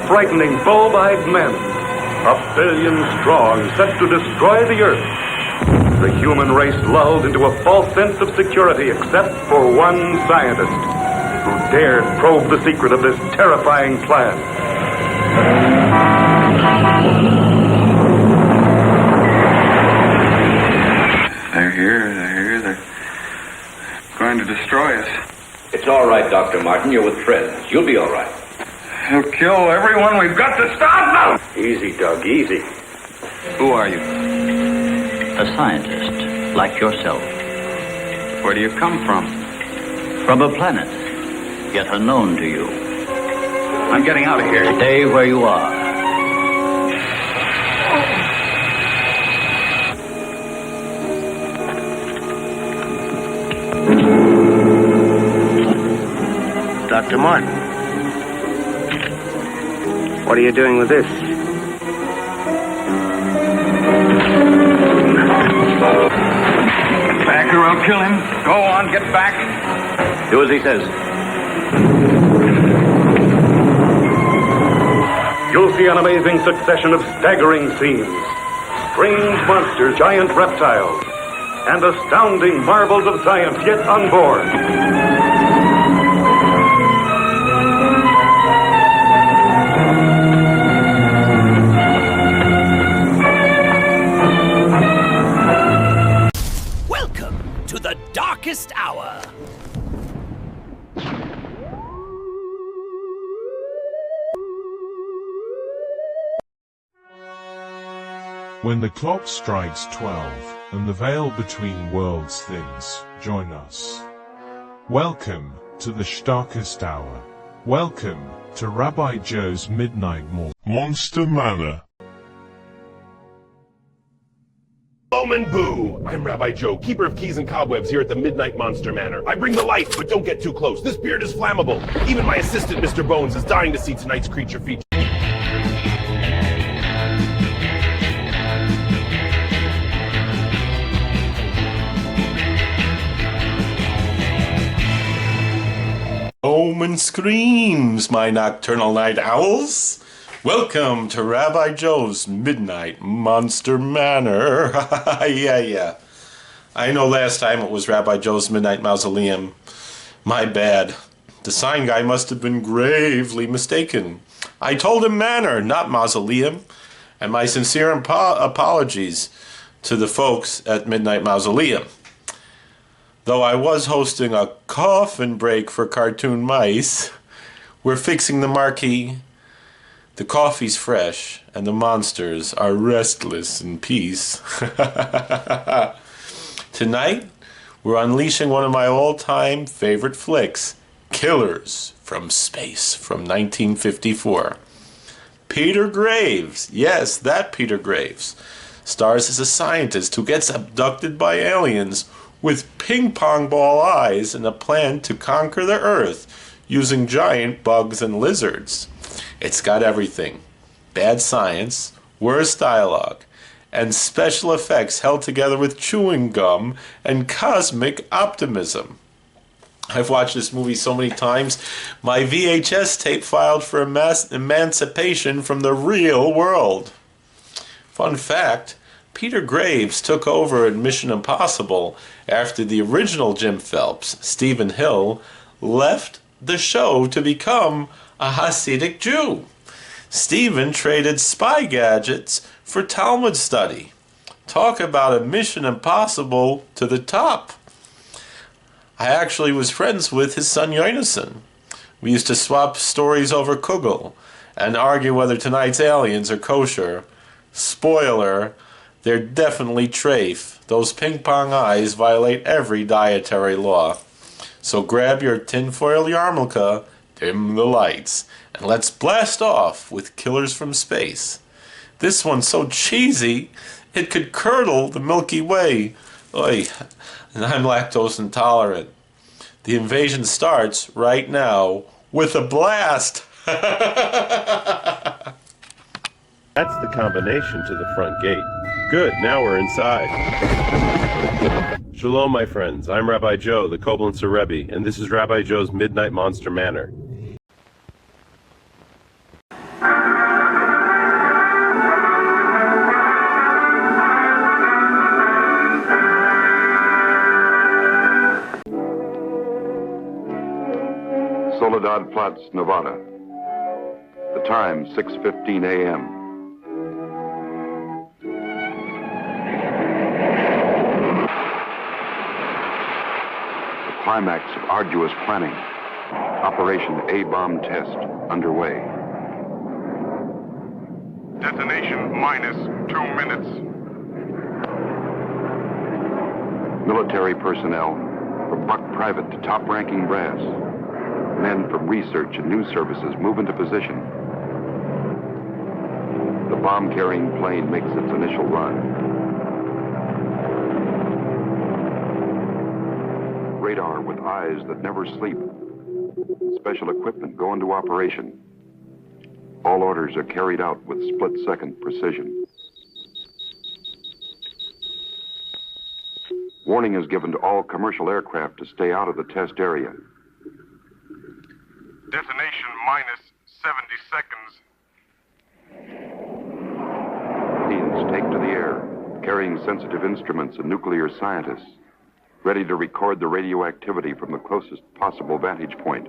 frightening, bulb-eyed men, 1 billion strong, set to destroy the Earth. The human race lulled into a false sense of security except for one scientist who dared probe the secret of this terrifying plan. They're here. They're going to destroy us. It's all right, Dr. Martin. You're with friends. You'll be all right. They'll kill everyone. We've got to stop them! Easy, Doug, easy. Who are you? A scientist, like yourself. Where do you come from? From a planet, yet unknown to you. I'm getting out of here. Stay where you are. Dr. Martin, what are you doing with this? Back or I'll kill him. Go on, get back. Do as he says. You'll see an amazing succession of staggering scenes. Strange monsters, giant reptiles, and astounding marvels of science yet unborn. The darkest hour. When the clock strikes 12 and the veil between worlds thins, join us. Welcome to the darkest hour. Welcome to Rabbi Joe's Midnight Monster Manor. Omen Boo! I'm Rabbi Joe, keeper of keys and cobwebs here at the Midnight Monster Manor. I bring the light, but don't get too close. This beard is flammable. Even my assistant, Mr. Bones, is dying to see tonight's creature feature. Omen screams, my nocturnal night owls. Welcome to Rabbi Joe's Midnight Monster Manor. Yeah. I know last time it was Rabbi Joe's Midnight Mausoleum. My bad. The sign guy must have been gravely mistaken. I told him Manor, not Mausoleum. And my sincere apologies to the folks at Midnight Mausoleum. Though I was hosting a coffin break for cartoon mice, we're fixing the marquee. The coffee's fresh, and the monsters are restless in peace. Tonight, we're unleashing one of my all-time favorite flicks, Killers from Space from 1954. Peter Graves, yes, that Peter Graves, stars as a scientist who gets abducted by aliens with ping-pong ball eyes and a plan to conquer the Earth using giant bugs and lizards. It's got everything. Bad science, worse dialogue, and special effects held together with chewing gum and cosmic optimism. I've watched this movie so many times, my VHS tape filed for emancipation from the real world. Fun fact, Peter Graves took over in Mission Impossible after the original Jim Phelps, Stephen Hill, left the show to become a Hasidic Jew. Stephen traded spy gadgets for Talmud study. Talk about a Mission Impossible to the top. I actually was friends with his son Yonason. We used to swap stories over Kugel and argue whether tonight's aliens are kosher. Spoiler, they're definitely treif. Those ping pong eyes violate every dietary law. So grab your tinfoil yarmulke, dim the lights, and let's blast off with Killers from Space. This one's so cheesy, it could curdle the Milky Way. Oy, and I'm lactose intolerant. The invasion starts right now with a blast. That's the combination to the front gate. Good, now we're inside. Shalom, my friends. I'm Rabbi Joe, the Koblenzer Rebbe, and this is Rabbi Joe's Midnight Monster Manor. Soledad Flats, Nevada. The time, 6:15 a.m. The climax of arduous planning. Operation A-bomb test underway. Detonation minus 2 minutes. Military personnel, from buck private to top-ranking brass. Men from research and news services move into position. The bomb-carrying plane makes its initial run. Radar with eyes that never sleep. Special equipment go into operation. All orders are carried out with split-second precision. Warning is given to all commercial aircraft to stay out of the test area. Detonation minus 70 seconds. Planes take to the air, carrying sensitive instruments and nuclear scientists, ready to record the radioactivity from the closest possible vantage point.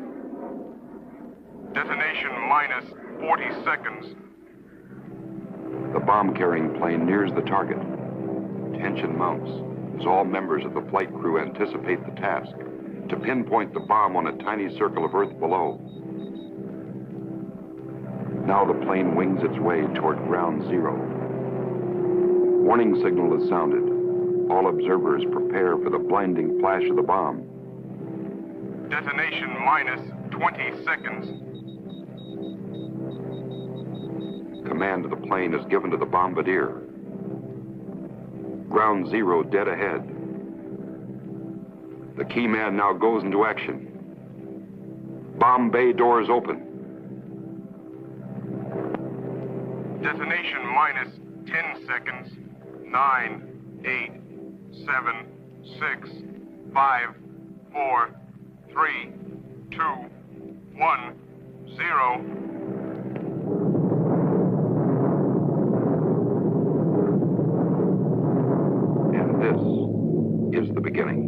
Detonation minus 40 seconds. The bomb-carrying plane nears the target. Tension mounts as all members of the flight crew anticipate the task to pinpoint the bomb on a tiny circle of Earth below. Now the plane wings its way toward ground zero. Warning signal is sounded. All observers prepare for the blinding flash of the bomb. Detonation minus 20 seconds. Command of the plane is given to the bombardier. Ground zero dead ahead. The key man now goes into action. Bomb bay doors open. Detonation minus 10 seconds. 9, 8, 7, 6, 5, 4, 3, 2, 1, 0. And this is the beginning.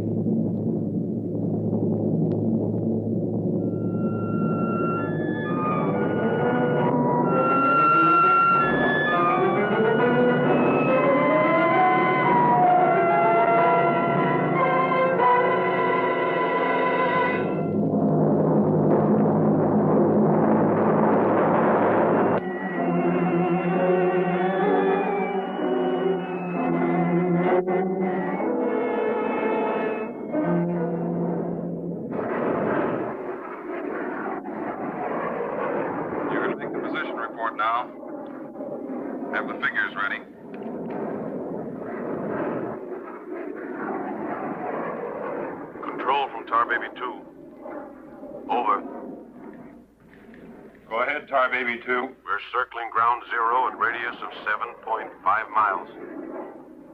Baby 2. We're circling ground zero at radius of 7.5 miles.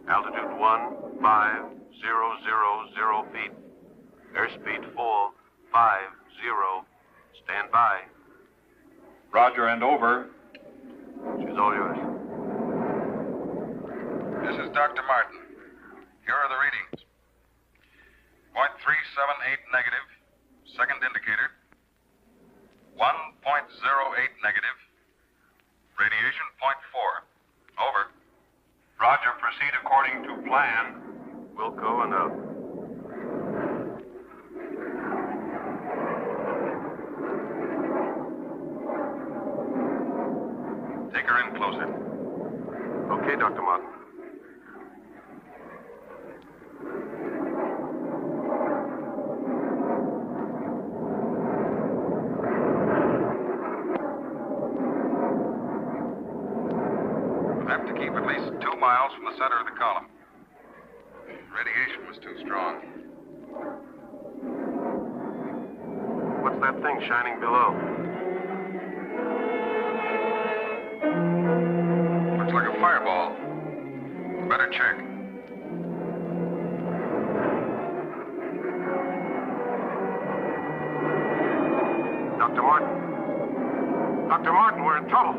Altitude 15,000 feet. Airspeed full 50. Stand by. Roger and over. She's all yours. This is Dr. Martin. Here are the readings. 0.378 negative. Second indicator. 1.08 negative. Radiation 0.4. Over. Roger, proceed according to plan. Wilco and out. Take her in closer. Okay, Dr. Martin. Have to keep at least 2 miles from the center of the column. Radiation was too strong. What's that thing shining below? Looks like a fireball. Better check. Dr. Martin. Dr. Martin, we're in trouble.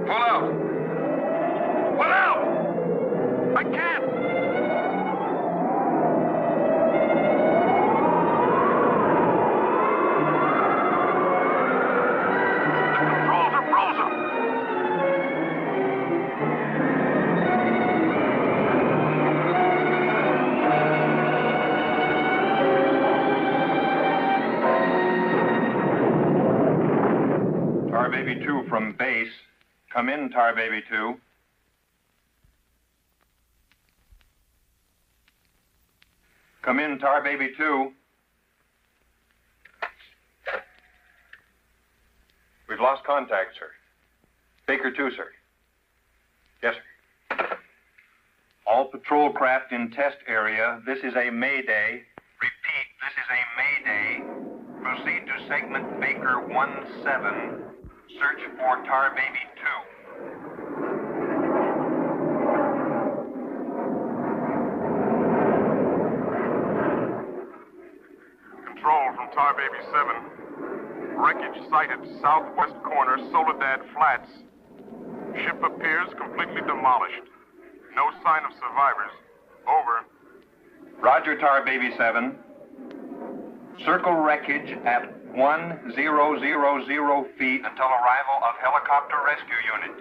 Pull out! Pull out! I can't! Tar Baby 2 from base. Come in, Tar Baby 2. Come in, Tar Baby 2. We've lost contact, sir. Baker 2, sir. Yes, sir. All patrol craft in test area. This is a mayday. Repeat, this is a mayday. Proceed to segment Baker 17. Search for Tar Baby 2. Control from Tar Baby 7. Wreckage sighted southwest corner, Soledad Flats. Ship appears completely demolished. No sign of survivors. Over. Roger, Tar Baby 7. Circle wreckage at 1000 feet until arrival of helicopter rescue unit.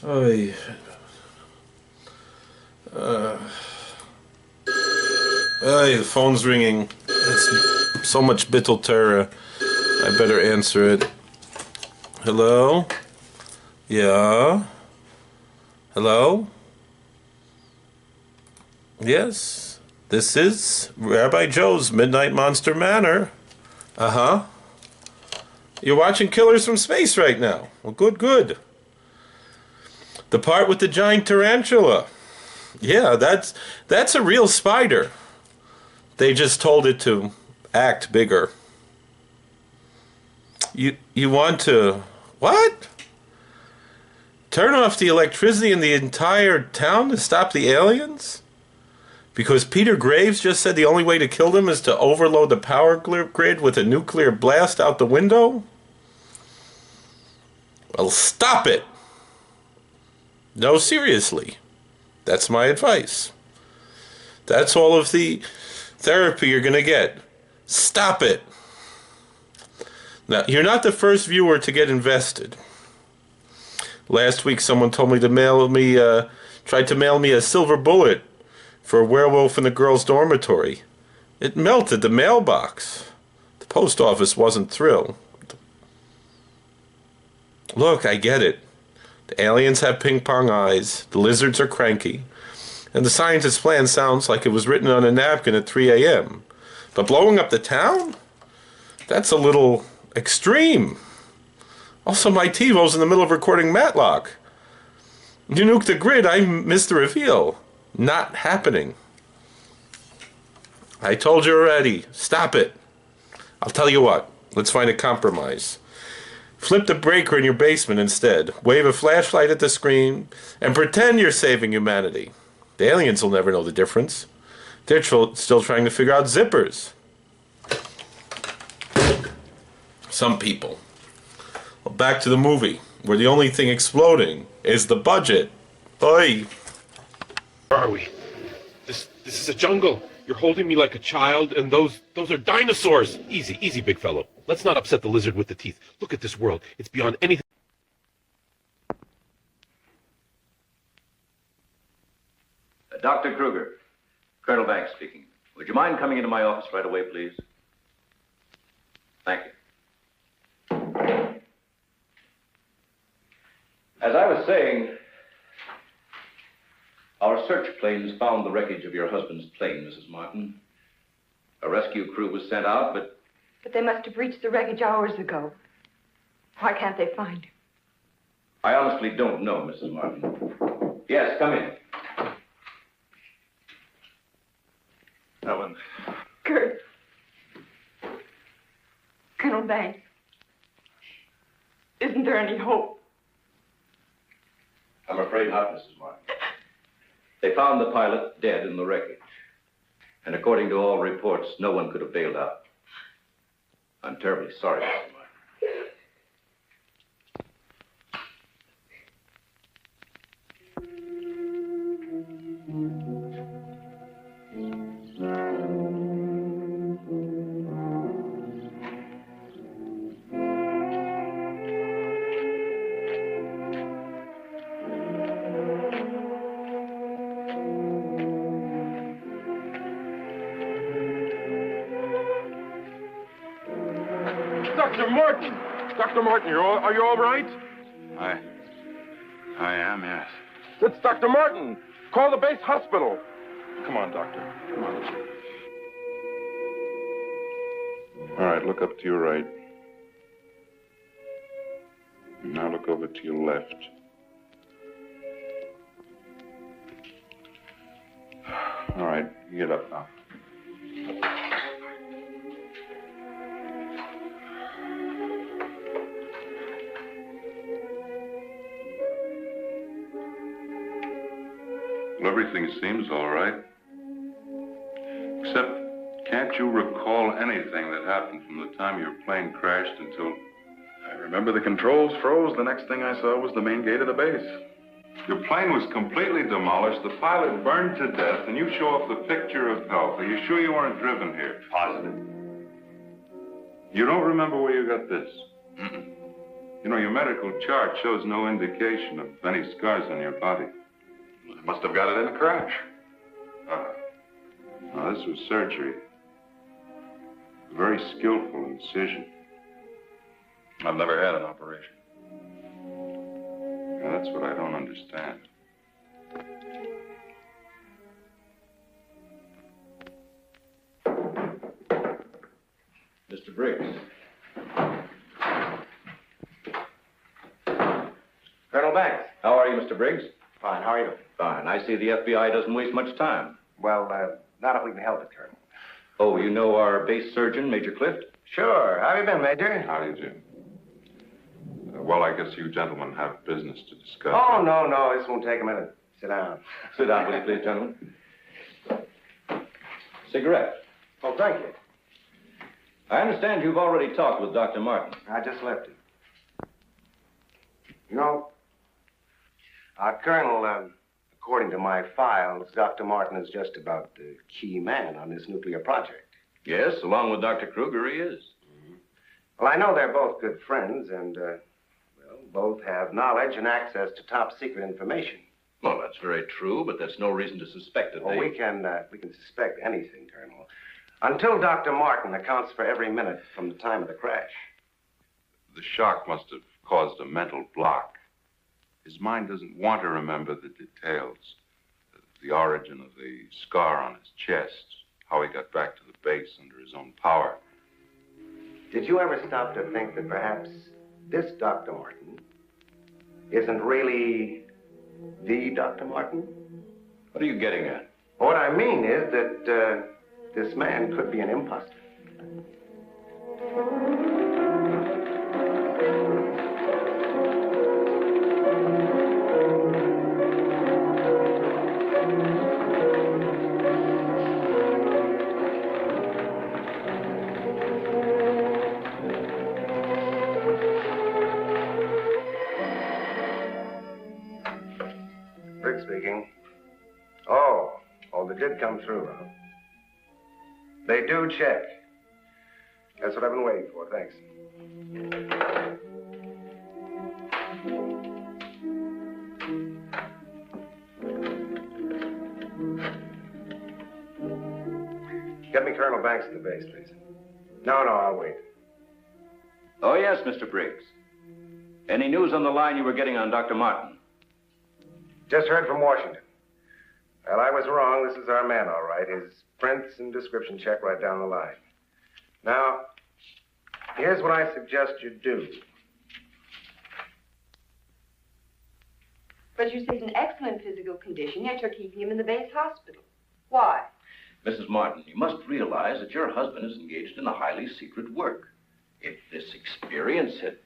Oy. The phone's ringing. It's so much bittul terror. I better answer it. Hello? Yeah? Hello? Yes? This is Rabbi Joe's Midnight Monster Manor. Uh-huh. You're watching Killers from Space right now. Well, good. The part with the giant tarantula. Yeah, that's a real spider. They just told it to act bigger. You want to... What? Turn off the electricity in the entire town to stop the aliens? Because Peter Graves just said the only way to kill them is to overload the power grid with a nuclear blast out the window? Well, stop it! No, seriously. That's my advice. That's all of the therapy you're going to get. Stop it. Now, you're not the first viewer to get invested. Last week, someone told me to tried to mail me a silver bullet for a werewolf in the girls' dormitory. It melted the mailbox. The post office wasn't thrilled. Look, I get it. The aliens have ping-pong eyes, the lizards are cranky, and the scientist's plan sounds like it was written on a napkin at 3 a.m. But blowing up the town? That's a little extreme. Also, my TiVo's in the middle of recording Matlock. You nuke the grid, I missed the reveal. Not happening. I told you already. Stop it. I'll tell you what. Let's find a compromise. Flip the breaker in your basement instead. Wave a flashlight at the screen and pretend you're saving humanity. The aliens will never know the difference. They're still trying to figure out zippers. Some people. Well, back to the movie, where the only thing exploding is the budget. Oi! Where are we? This is a jungle. You're holding me like a child, and those are dinosaurs. Easy, big fellow. Let's not upset the lizard with the teeth. Look at this world. It's beyond anything. Dr. Kruger, Colonel Banks speaking. Would you mind coming into my office right away, please? Thank you. As I was saying, our search planes found the wreckage of your husband's plane, Mrs. Martin. A rescue crew was sent out, but they must have reached the wreckage hours ago. Why can't they find him? I honestly don't know, Mrs. Martin. Yes, come in. Ellen. Kurt. Colonel Banks. Isn't there any hope? I'm afraid not, Mrs. Martin. They found the pilot dead in the wreckage. And according to all reports, no one could have bailed out. I'm terribly sorry, Mrs. Martin. Dr. Martin! Dr. Martin, are you all right? I am, yes. It's Dr. Martin. Call the base hospital. Come on, doctor. Come on. All right, look up to your right. Now look over to your left. All right, you get up now. Well, everything seems all right. Except, can't you recall anything that happened from the time your plane crashed until... I remember the controls froze. The next thing I saw was the main gate of the base. Your plane was completely demolished, the pilot burned to death, and you show off the picture of health. Are you sure you weren't driven here? Positive. You don't remember where you got this? Mm-mm. You know, your medical chart shows no indication of any scars on your body. I must have got it in a crash. Now, this was surgery. A very skillful incision. I've never had an operation. Now, that's what I don't understand. Mr. Briggs. Colonel Banks. How are you, Mr. Briggs? Fine, how are you? Fine. I see the FBI doesn't waste much time. Well, not if we can help it, Colonel. Oh, you know our base surgeon, Major Clift? Sure. How have you been, Major? How do you do? Well, I guess you gentlemen have business to discuss. Oh, no. This won't take a minute. Sit down. Sit down, will you please, gentlemen? Cigarette. Oh, thank you. I understand you've already talked with Dr. Martin. I just left him. You know, Colonel, according to my files, Dr. Martin is just about the key man on this nuclear project. Yes, along with Dr. Kruger, he is. Mm-hmm. Well, I know they're both good friends, and, both have knowledge and access to top secret information. Well, that's very true, but that's no reason to suspect that Well, we can suspect anything, Colonel, until Dr. Martin accounts for every minute from the time of the crash. The shock must have caused a mental block. His mind doesn't want to remember the details. The origin of the scar on his chest, how he got back to the base under his own power. Did you ever stop to think that perhaps this Dr. Martin isn't really the Dr. Martin? What are you getting at? What I mean is that this man could be an imposter. Rick speaking. Oh, they did come through, huh? They do check. That's what I've been waiting for, thanks. Get me Colonel Banks at the base, please. No, I'll wait. Oh, yes, Mr. Briggs. Any news on the line you were getting on Dr. Martin? Just heard from Washington. Well, I was wrong. This is our man, all right. His prints and description check right down the line. Now, here's what I suggest you do. But you say he's in excellent physical condition, yet you're keeping him in the base hospital. Why? Mrs. Martin, you must realize that your husband is engaged in a highly secret work. If this experience had,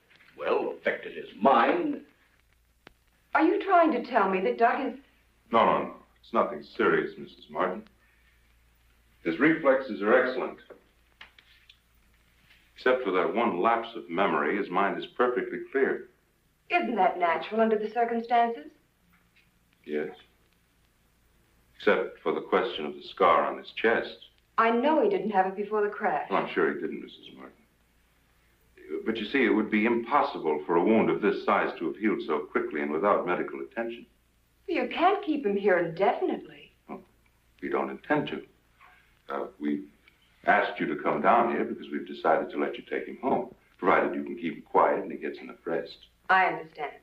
affected his mind... Are you trying to tell me that Doug is... No. It's nothing serious, Mrs. Martin. His reflexes are excellent. Except for that one lapse of memory, his mind is perfectly clear. Isn't that natural under the circumstances? Yes. Except for the question of the scar on his chest. I know he didn't have it before the crash. Well, I'm sure he didn't, Mrs. Martin. But you see, it would be impossible for a wound of this size to have healed so quickly and without medical attention. You can't keep him here indefinitely. Well, we don't intend to. We've asked you to come down here because we've decided to let you take him home. Provided you can keep him quiet and he gets enough rest. I understand.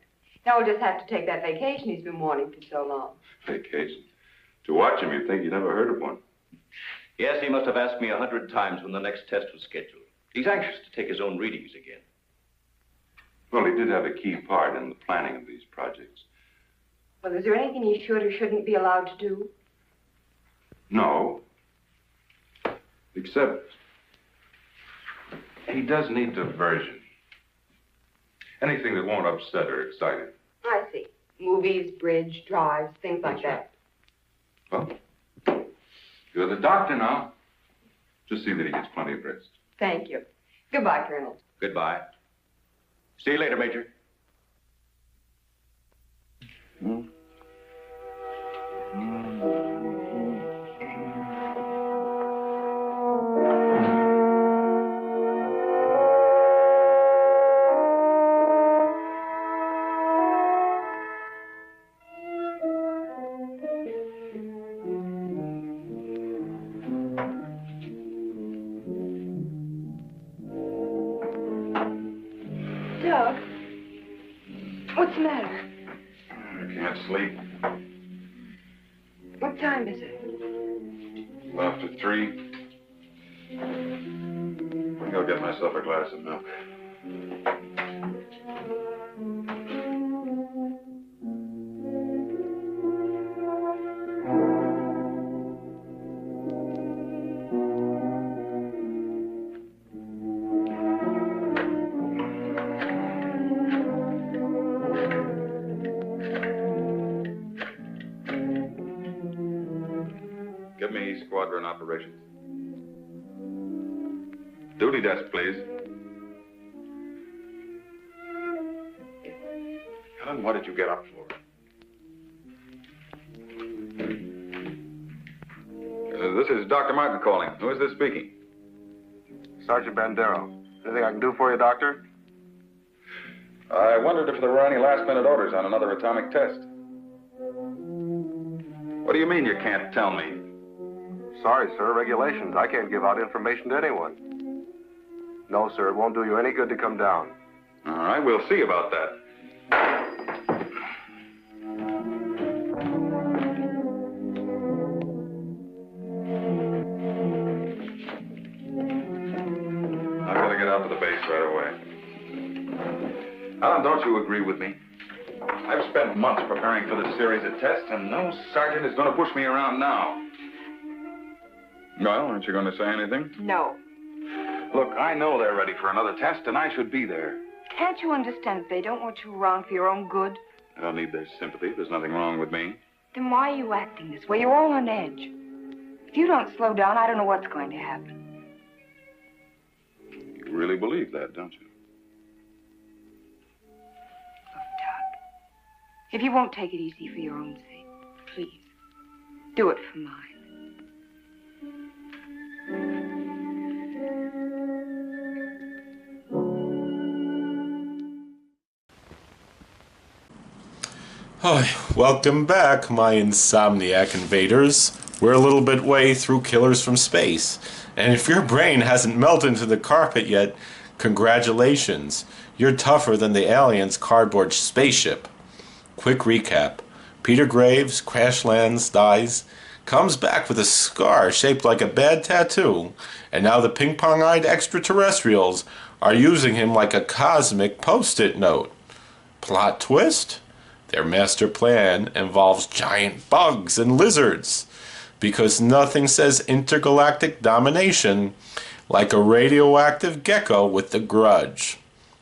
Now we'll just have to take that vacation he's been wanting for so long. Vacation? To watch him, you'd think you never heard of one. Yes, he must have asked me 100 times when the next test was scheduled. He's anxious to take his own readings again. Well, he did have a key part in the planning of these projects. Well, is there anything he should or shouldn't be allowed to do? No. Except he does need diversion. Anything that won't upset or excite him. I see. Movies, bridge, drives, things like that. Well, you're the doctor now. Just see that he gets plenty of rest. Thank you. Goodbye, Colonel. Goodbye. See you later, Major. Doug, what's the matter? I can't sleep. What time is it? Well, after 3. I think I'll get myself a glass of milk. Give me squadron operations. Duty desk, please. Helen, what did you get up for? This is Dr. Martin calling. Who is this speaking? Sergeant Bandero. Anything I can do for you, Doctor? I wondered if there were any last-minute orders on another atomic test. What do you mean you can't tell me? Sorry, sir. Regulations. I can't give out information to anyone. No, sir. It won't do you any good to come down. All right, we'll see about that. I've got to get out to the base right away. Alan, don't you agree with me? I've spent months preparing for this series of tests, and no sergeant is going to push me around now. Well, aren't you going to say anything? No. Look, I know they're ready for another test, and I should be there. Can't you understand that they don't want you around for your own good? I don't need their sympathy. There's nothing wrong with me. Then why are you acting this way? You're all on edge. If you don't slow down, I don't know what's going to happen. You really believe that, don't you? If you won't take it easy for your own sake, please, do it for mine. Oh, welcome back, my insomniac invaders. We're a little bit way through Killers from Space. And if your brain hasn't melted into the carpet yet, congratulations. You're tougher than the aliens' cardboard spaceship. Quick recap. Peter Graves crash lands, dies, comes back with a scar shaped like a bad tattoo, and now the ping-pong-eyed extraterrestrials are using him like a cosmic post-it note. Plot twist? Their master plan involves giant bugs and lizards, because nothing says intergalactic domination like a radioactive gecko with the grudge.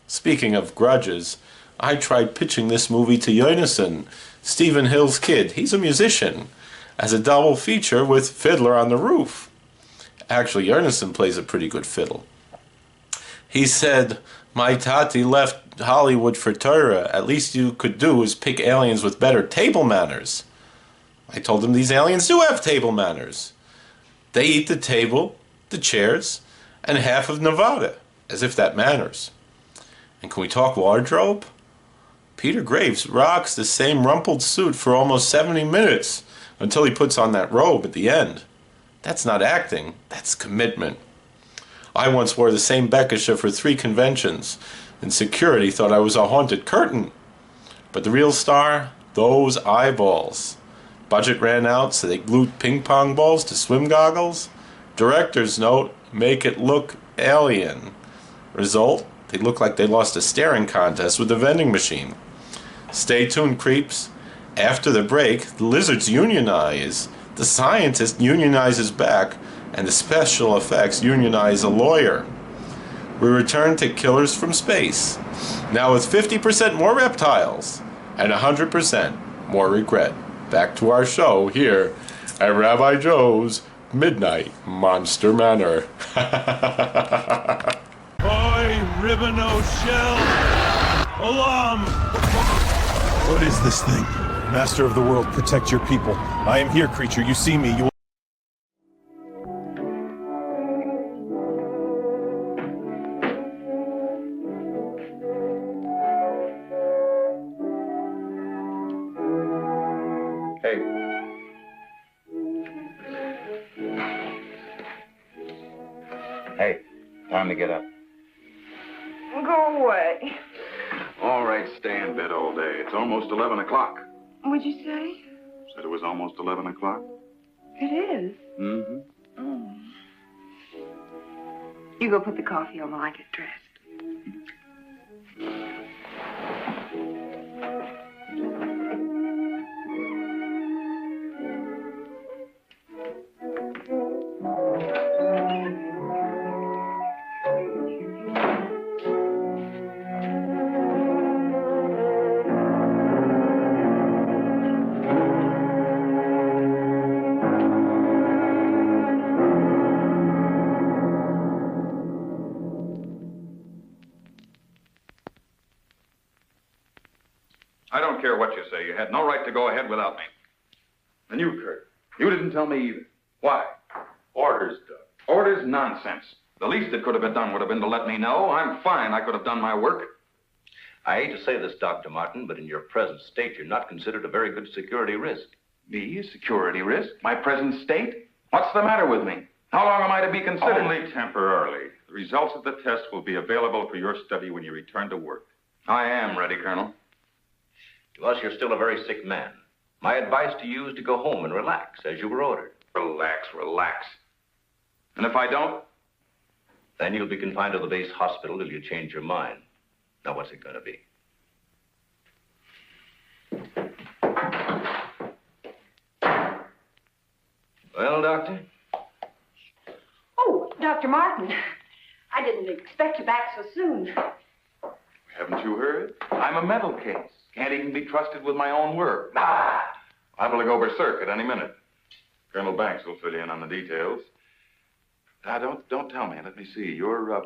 Speaking of grudges, I tried pitching this movie to Jonason, Stephen Hill's kid. He's a musician, as a double feature with Fiddler on the Roof. Actually, Jonason plays a pretty good fiddle. He said, "My tati left Hollywood for Torah. At least you could do is pick aliens with better table manners." I told him these aliens do have table manners. They eat the table, the chairs, and half of Nevada, as if that matters. And can we talk wardrobe? Peter Graves rocks the same rumpled suit for almost 70 minutes until he puts on that robe at the end. That's not acting, that's commitment. I once wore the same Bekisha for 3 conventions, and security thought I was a haunted curtain. But the real star? Those eyeballs. Budget ran out, so they glued ping pong balls to swim goggles. Director's note, make it look alien. Result, they look like they lost a staring contest with a vending machine. Stay tuned, creeps. After the break, the lizards unionize, the scientist unionizes back, and the special effects unionize a lawyer. We return to Killers from Space, now with 50% more reptiles and 100% more regret. Back to our show here at Rabbi Joe's Midnight Monster Manor. Oi, ribbon shell! Alarm! What is this thing? Master of the world, protect your people. I am here, creature. You see me. You Hey, time to get up. Go away. All right, stay in bed all day. It's almost 11 o'clock. What'd you say? Said it was almost 11 o'clock? It is. Mm-hmm. Oh. You go put the coffee on while I get dressed. I don't care what you say. You had no right to go ahead without me. And you, Kurt, you didn't tell me either. Why? Orders, Doug. Orders? Nonsense. The least that could have been done would have been to let me know. I'm fine. I could have done my work. I hate to say this, Dr. Martin, but in your present state, you're not considered a very good security risk. Me, a security risk? My present state? What's the matter with me? How long am I to be considered? Only temporarily. The results of the test will be available for your study when you return to work. I am ready, Colonel. To us, you're still a very sick man. My advice to you is to go home and relax, as you were ordered. Relax, relax. And if I don't? Then you'll be confined to the base hospital till you change your mind. Now, what's it going to be? Well, Doctor? Oh, Dr. Martin. I didn't expect you back so soon. Haven't you heard? I'm a mental case. Can't even be trusted with my own word. Liable to go berserk at any minute. Colonel Banks will fill you in on the details. Don't tell me. Let me see. You're,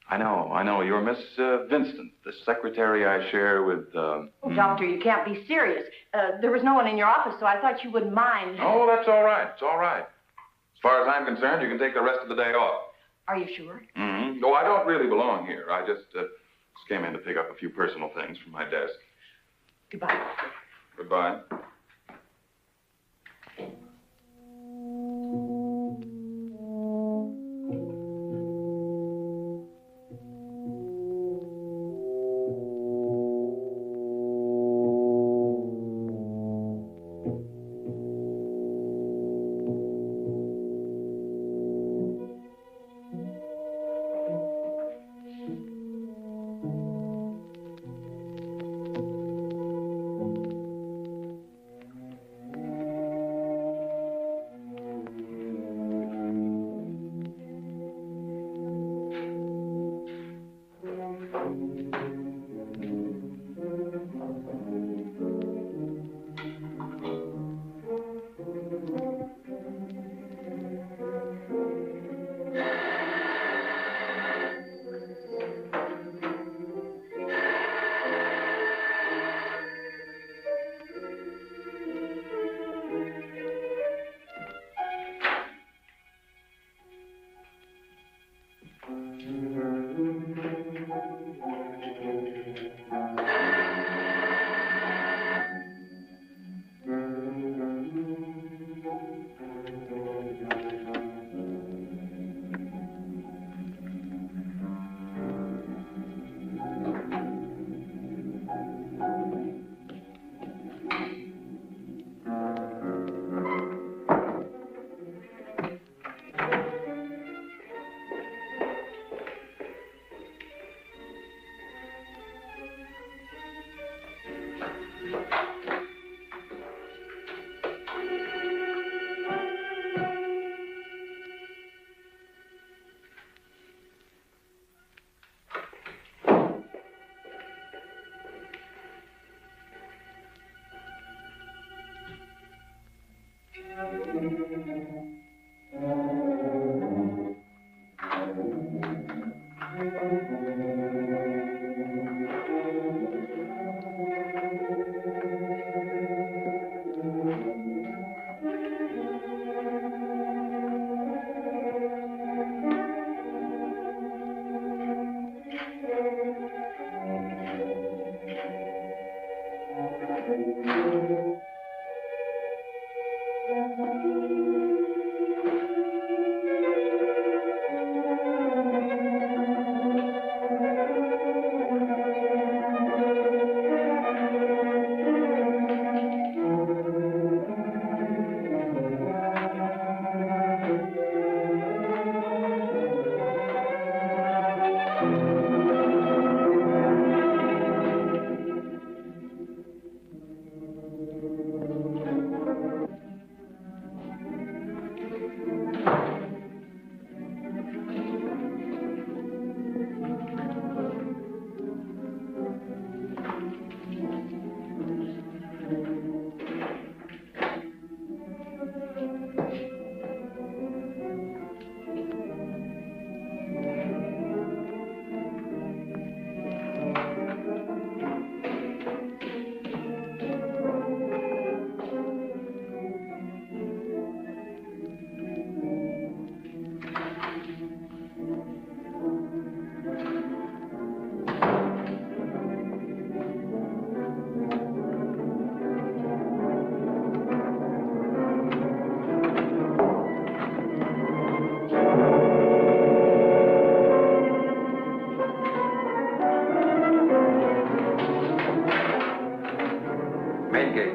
I know. You're Miss Vincent, the secretary I share with, Oh, Doctor, you can't be serious. There was no one in your office, so I thought you wouldn't mind. Oh, that's all right. It's all right. As far as I'm concerned, you can take the rest of the day off. Are you sure? Mm-hmm. No, I don't really belong here. I just came in to pick up a few personal things from my desk. Goodbye. Goodbye.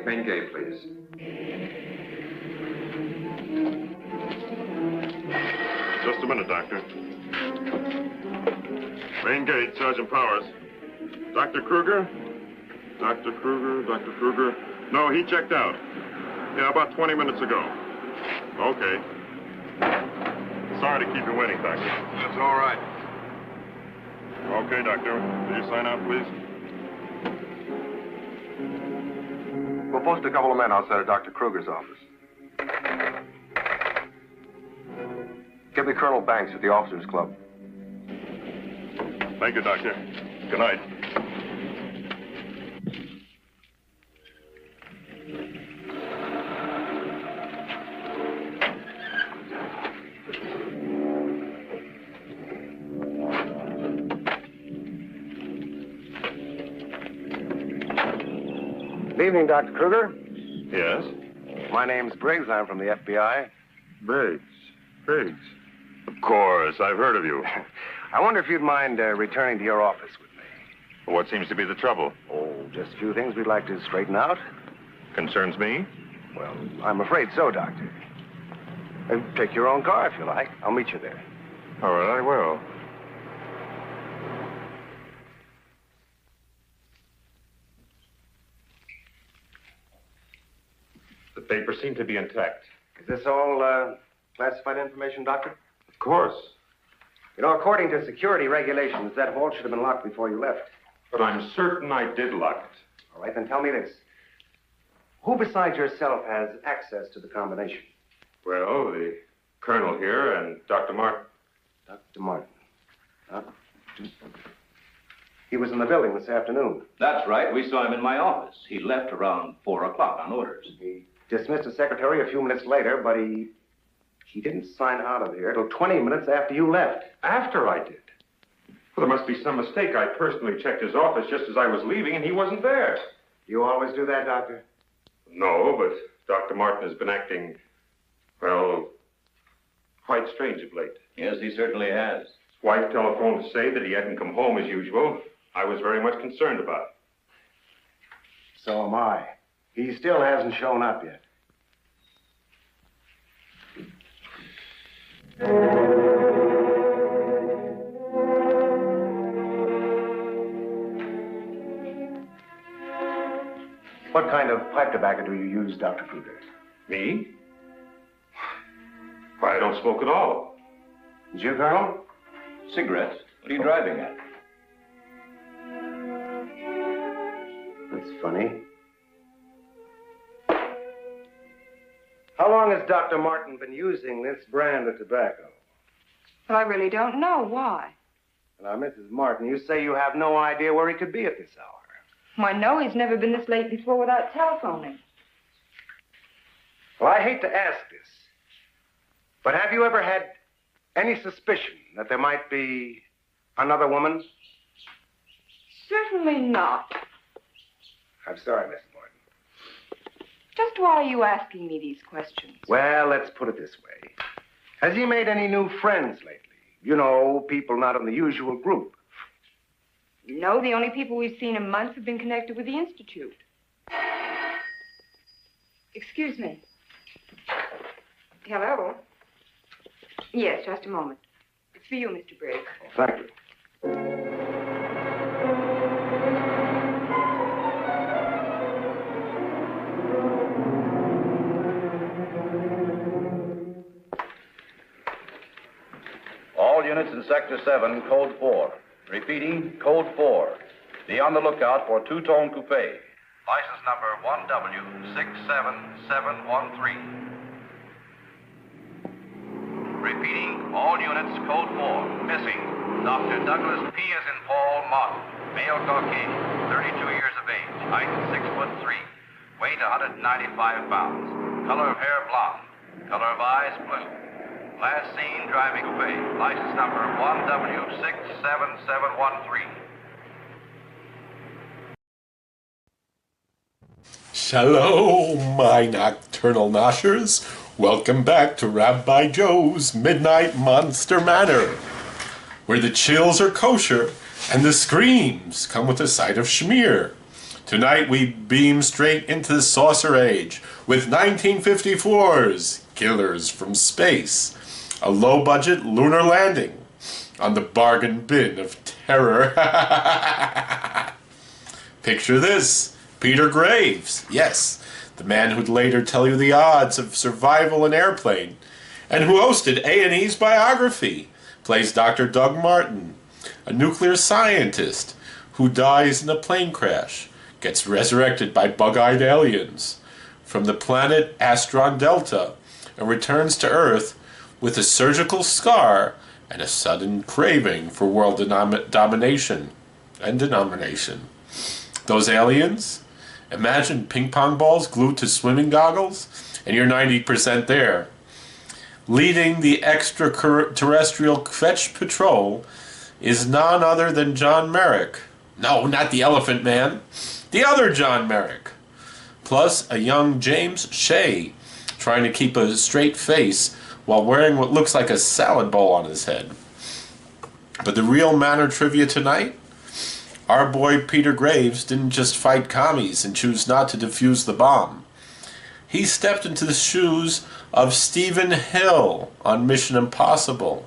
Main gate, please. Just a minute, Doctor. Main gate, Sergeant Powers. Dr. Kruger? Dr. Kruger? No, he checked out. Yeah, about 20 minutes ago. Okay. Sorry to keep you waiting, Doctor. That's all right. Okay, Doctor. Will you sign out, please? We'll post a couple of men outside of Dr. Kruger's office. Get me Colonel Banks at the Officers Club. Thank you, Doctor. Good night. Good evening, Dr. Kruger. Yes? My name's Briggs. I'm from the FBI. Briggs. Of course, I've heard of you. I wonder if you'd mind returning to your office with me. What seems to be the trouble? Oh, just a few things we'd like to straighten out. Concerns me? Well, I'm afraid so, Doctor. Take your own car if you like. I'll meet you there. All right, I will. The papers seem to be intact. Is this all classified information, Doctor? Of course. You know, according to security regulations, that vault should have been locked before you left. But I'm certain I did lock it. All right, then tell me this. Who besides yourself has access to the combination? Well, the Colonel here and Dr. Martin. Dr. Martin. He was in the building this afternoon. That's right. We saw him in my office. He left around 4 o'clock on orders. He dismissed his secretary a few minutes later, but he didn't sign out of here till 20 minutes after you left. After I did? Well, there must be some mistake. I personally checked his office just as I was leaving, and he wasn't there. You always do that, Doctor? No, but Dr. Martin has been acting, well, quite strange of late. Yes, he certainly has. His wife telephoned to say that he hadn't come home as usual. I was very much concerned about it. So am I. He still hasn't shown up yet. What kind of pipe tobacco do you use, Dr. Kruger? Me? Why, I don't smoke at all. Did you, Colonel? Cigarettes? What are you driving at? That's funny. How long has Dr. Martin been using this brand of tobacco? Well, I really don't know. Why? Now, Mrs. Martin, you say you have no idea where he could be at this hour. Why, no, he's never been this late before without telephoning. Well, I hate to ask this, but have you ever had any suspicion that there might be another woman? Certainly not. I'm sorry, Mrs. Martin. Just why are you asking me these questions? Well, let's put it this way. Has he made any new friends lately? You know, people not in the usual group. No, the only people we've seen in months have been connected with the Institute. Excuse me. Hello? Yes, just a moment. It's for you, Mr. Briggs. Thank you. All units in Sector 7, Code 4. Repeating, Code 4. Be on the lookout for two-tone coupe. License number 1W67713. Repeating, all units, Code 4. Missing, Dr. Douglas P. as in Paul Martin. Male Caucasian, 32 years of age. Height 6'3". Weight 195 pounds. Color of hair blonde. Color of eyes blue. Last seen driving coupe. License number 1W67713. Shalom, my nocturnal noshers. Welcome back to Rabbi Joe's Midnight Monster Manor, where the chills are kosher and the screams come with a side of schmear. Tonight we beam straight into the Saucer Age with 1954's Killers from Space, a low-budget lunar landing on the bargain bin of terror. Picture this, Peter Graves, yes, the man who'd later tell you the odds of survival in airplane, and who hosted A&E's biography, plays Dr. Doug Martin, a nuclear scientist who dies in a plane crash, gets resurrected by bug-eyed aliens from the planet Astron Delta, and returns to Earth with a surgical scar and a sudden craving for world domination and denomination. Those aliens? Imagine ping pong balls glued to swimming goggles, and you're 90% there. Leading the extraterrestrial Kvetch Patrol is none other than John Merrick. No, not the Elephant Man. The other John Merrick. Plus a young James Shea, trying to keep a straight face while wearing what looks like a salad bowl on his head. But the real Manor trivia tonight? Our boy Peter Graves didn't just fight commies and choose not to defuse the bomb. He stepped into the shoes of Stephen Hill on Mission Impossible.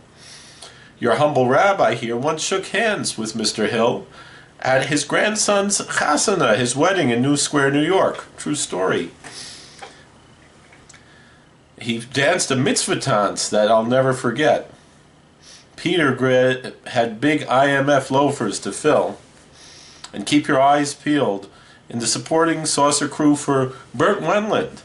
Your humble rabbi here once shook hands with Mr. Hill at his grandson's chasana, his wedding in New Square, New York. True story. He danced a mitzvah dance that I'll never forget. Peter had big IMF loafers to fill. And keep your eyes peeled in the supporting saucer crew for Burt Wendland.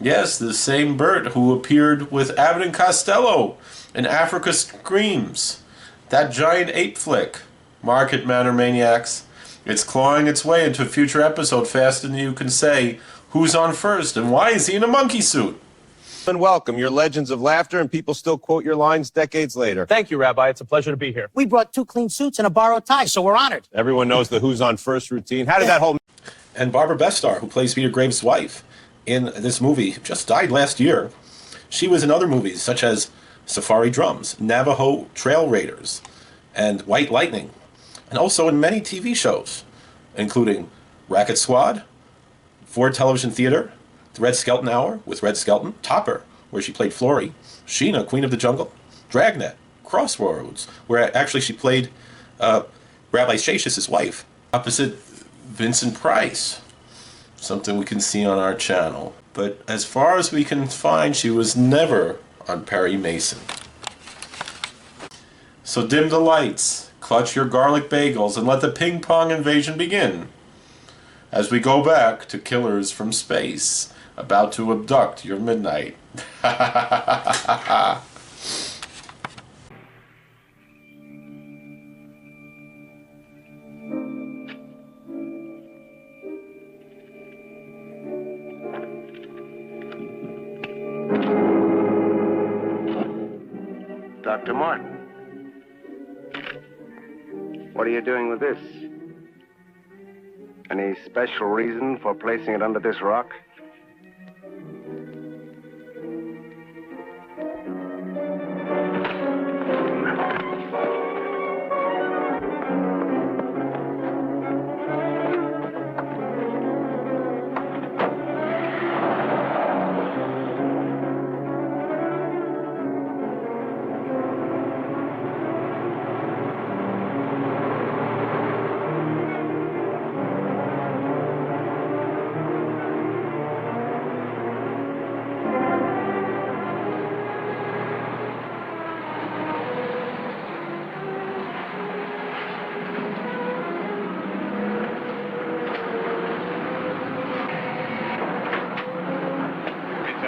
Yes, the same Burt who appeared with Abbott and Costello in Africa Screams. That giant ape flick. Mark it, Manor Maniacs. It's clawing its way into a future episode faster than you can say who's on first and why is he in a monkey suit. And welcome. You're legends of laughter, and people still quote your lines decades later. Thank you, Rabbi. It's a pleasure to be here. We brought 2 clean suits and a borrowed tie, so we're honored. Everyone knows the Who's on First routine. How did that whole... And Barbara Bestar, who plays Peter Graves' wife in this movie, just died last year. She was in other movies such as Safari Drums, Navajo Trail Raiders, and White Lightning, and also in many TV shows, including Racket Squad, Ford Television Theater, The Red Skelton Hour with Red Skelton, Topper, where she played Florrie, Sheena, Queen of the Jungle, Dragnet, Crossroads, where actually she played Rabbi Shashis' wife, opposite Vincent Price, something we can see on our channel. But as far as we can find, she was never on Perry Mason. So dim the lights, clutch your garlic bagels, and let the ping pong invasion begin. As we go back to Killers from Space, about to abduct your midnight. Dr. Martin, what are you doing with this? Any special reason for placing it under this rock?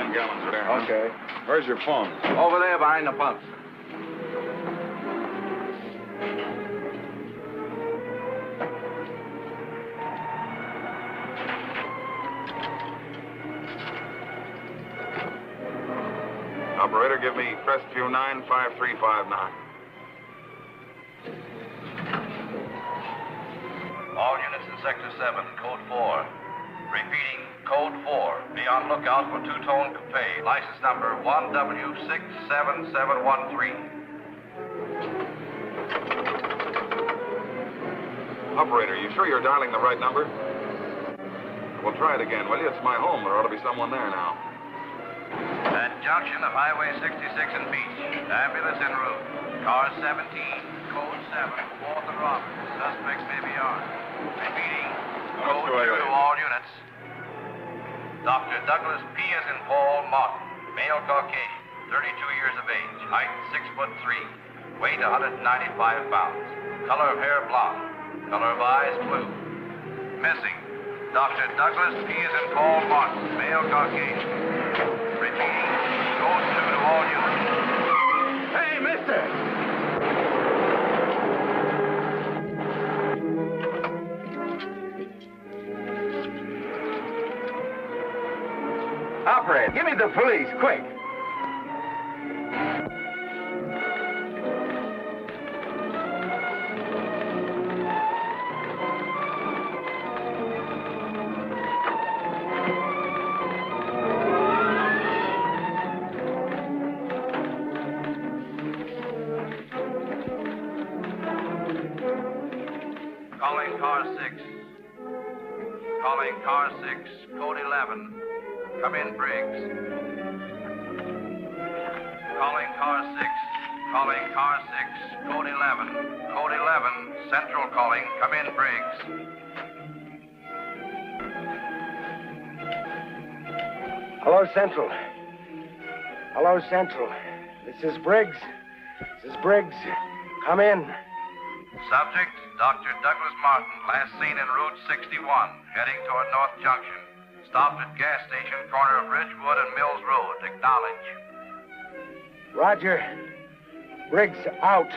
10 gallons there. Okay. Where's your phone? Over there behind the bunks. Operator, give me Crestview 95359. All units in Sector 7, Code 4. Repeating, Code 4. Be on lookout for two-tone coupe. License number 1W67713. Operator, you sure you're dialing the right number? We'll try it again, will you? It's my home. There ought to be someone there now. At junction of Highway 66 and Beach. Ambulance en route. Car 17, Code 7, 4th and Robert. Suspects may be armed. Repeating, Code 2 to all units. Dr. Douglas P. as in Paul Martin. Male Caucasian, 32 years of age. Height 6'3". Weight 195 pounds. Color of hair blonde. Color of eyes blue. Missing, Dr. Douglas P. as in Paul Martin. Male Caucasian. Repeating, Code 2 to all units. Hey, mister! Operator, give me the police, quick. Calling car 6. Calling car 6, Code 11. Come in, Briggs. Calling car 6. Calling car 6, Code 11. Code 11, Central calling. Come in, Briggs. Hello, Central. Hello, Central. This is Briggs. This is Briggs. Come in. Subject, Dr. Douglas Martin, last seen en Route 61, heading toward North Junction. Stopped at gas station, corner of Ridgewood and Mills Road. Acknowledge. Roger. Briggs out.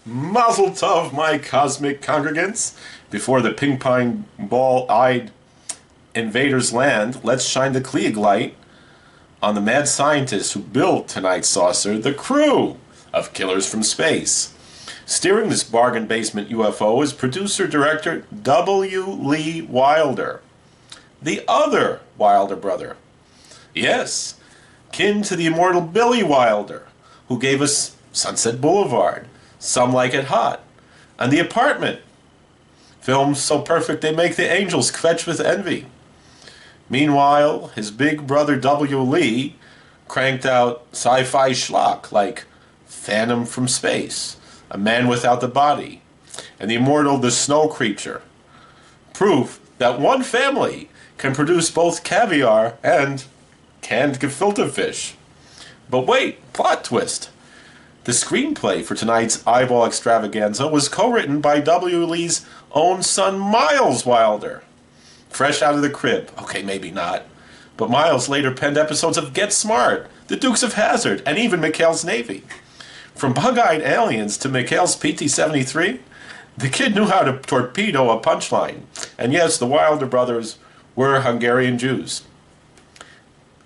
Mazel tov, my cosmic congregants. Before the ping-pong ball-eyed invaders land, let's shine the Klieg light on the mad scientists who built tonight's saucer, the crew of Killers from Space. Steering this bargain basement UFO is producer-director W. Lee Wilder, the other Wilder brother. Yes, kin to the immortal Billy Wilder, who gave us Sunset Boulevard, Some Like It Hot, and The Apartment. Films so perfect they make the angels kvetch with envy. Meanwhile, his big brother W. Lee cranked out sci-fi schlock like Phantom from Space, A Man Without the Body, and the immortal The Snow Creature. Proof that one family can produce both caviar and canned gefilte fish. But wait, plot twist. The screenplay for tonight's eyeball extravaganza was co-written by W. Lee's own son, Miles Wilder. Fresh out of the crib. Okay, maybe not. But Miles later penned episodes of Get Smart, The Dukes of Hazzard, and even McHale's Navy. From Bug-Eyed Aliens to McHale's PT-73, the kid knew how to torpedo a punchline. And yes, the Wilder brothers were Hungarian Jews.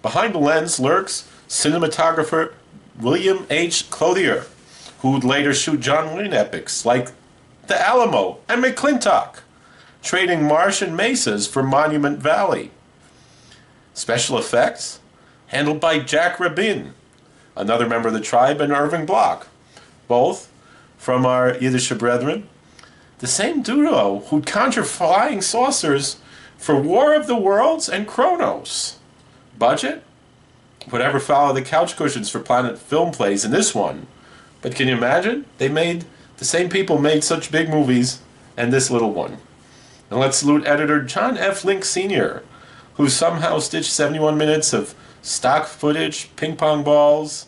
Behind the lens lurks cinematographer William H. Clothier, who would later shoot John Wayne epics like The Alamo and McClintock, trading Martian mesas for Monument Valley. Special effects handled by Jack Rabin, another member of the tribe, and Irving Block, both from our Yiddish brethren. The same duo who'd conjure flying saucers for War of the Worlds and Kronos. Budget? Whatever followed the couch cushions for Planet Film plays in this one. But can you imagine? The same people made such big movies and this little one. And let's salute editor John F. Link Sr., who somehow stitched 71 minutes of stock footage, ping pong balls,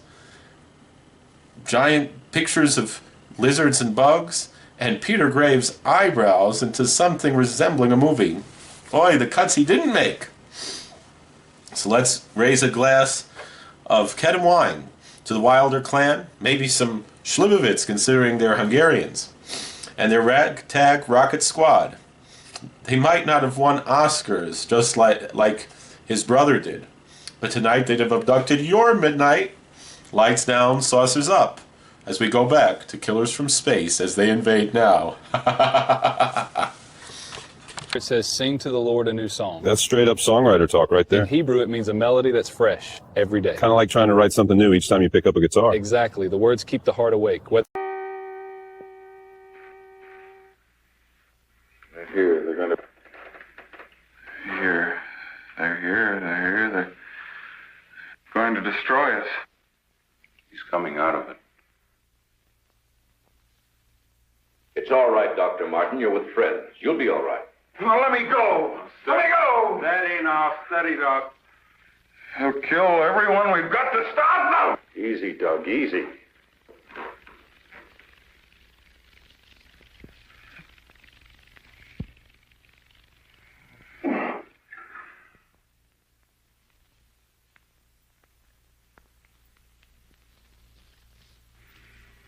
giant pictures of lizards and bugs, and Peter Graves' eyebrows into something resembling a movie. Boy, the cuts he didn't make. So let's raise a glass of Kedem wine to the Wilder clan, maybe some Schlibovitz considering they're Hungarians, and their ragtag rocket squad. They might not have won Oscars just like his brother did, but tonight they'd have abducted your Midnite. Lights down, saucers up, as we go back to Killers from Space as they invade now. It says, sing to the Lord a new song. That's straight up songwriter talk right there. In Hebrew, it means a melody that's fresh every day. Kind of like trying to write something new each time you pick up a guitar. Exactly. The words keep the heart awake. They're here. They're going to... Here. They're here. They're here. They're going to destroy us. He's coming out of it. It's all right, Dr. Martin. You're with friends. You'll be all right. Now let me go. Let me go. Steady now, steady, Doc. He'll kill everyone. We've got to stop now. Easy, Doug, easy.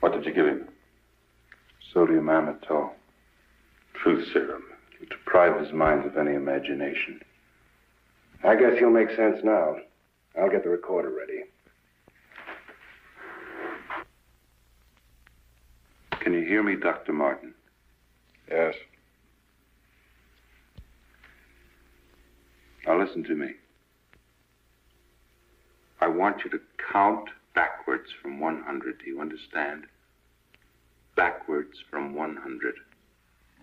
What did you give him? Sodium amytal. Truth serum. To deprive his mind of any imagination. I guess he'll make sense now. I'll get the recorder ready. Can you hear me, Dr. Martin? Yes. Now listen to me. I want you to count backwards from 100. Do you understand? Backwards from 100.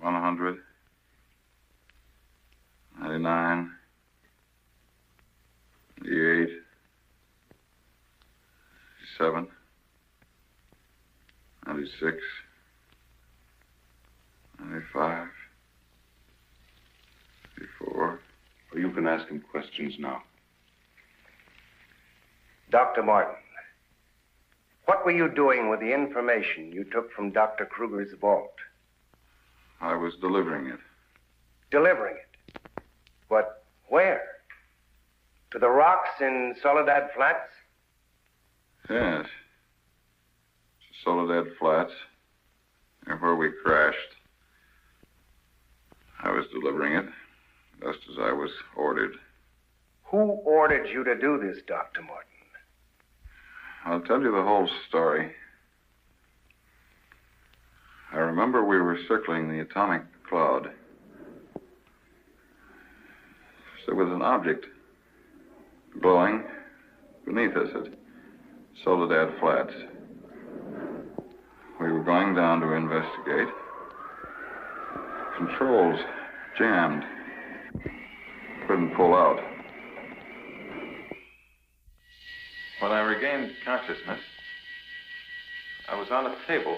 100. 99. 88. 87. 96. 95. 54. Well, you can ask him questions now. Dr. Martin, what were you doing with the information you took from Dr. Kruger's vault? I was delivering it. Delivering it? But where? To the rocks in Soledad Flats? Yes. Soledad Flats. Near where we crashed. I was delivering it, just as I was ordered. Who ordered you to do this, Dr. Martin? I'll tell you the whole story. I remember we were circling the atomic cloud. There was an object glowing beneath us at Soledad Flats. We were going down to investigate. Controls jammed. Couldn't pull out. When I regained consciousness, I was on a table.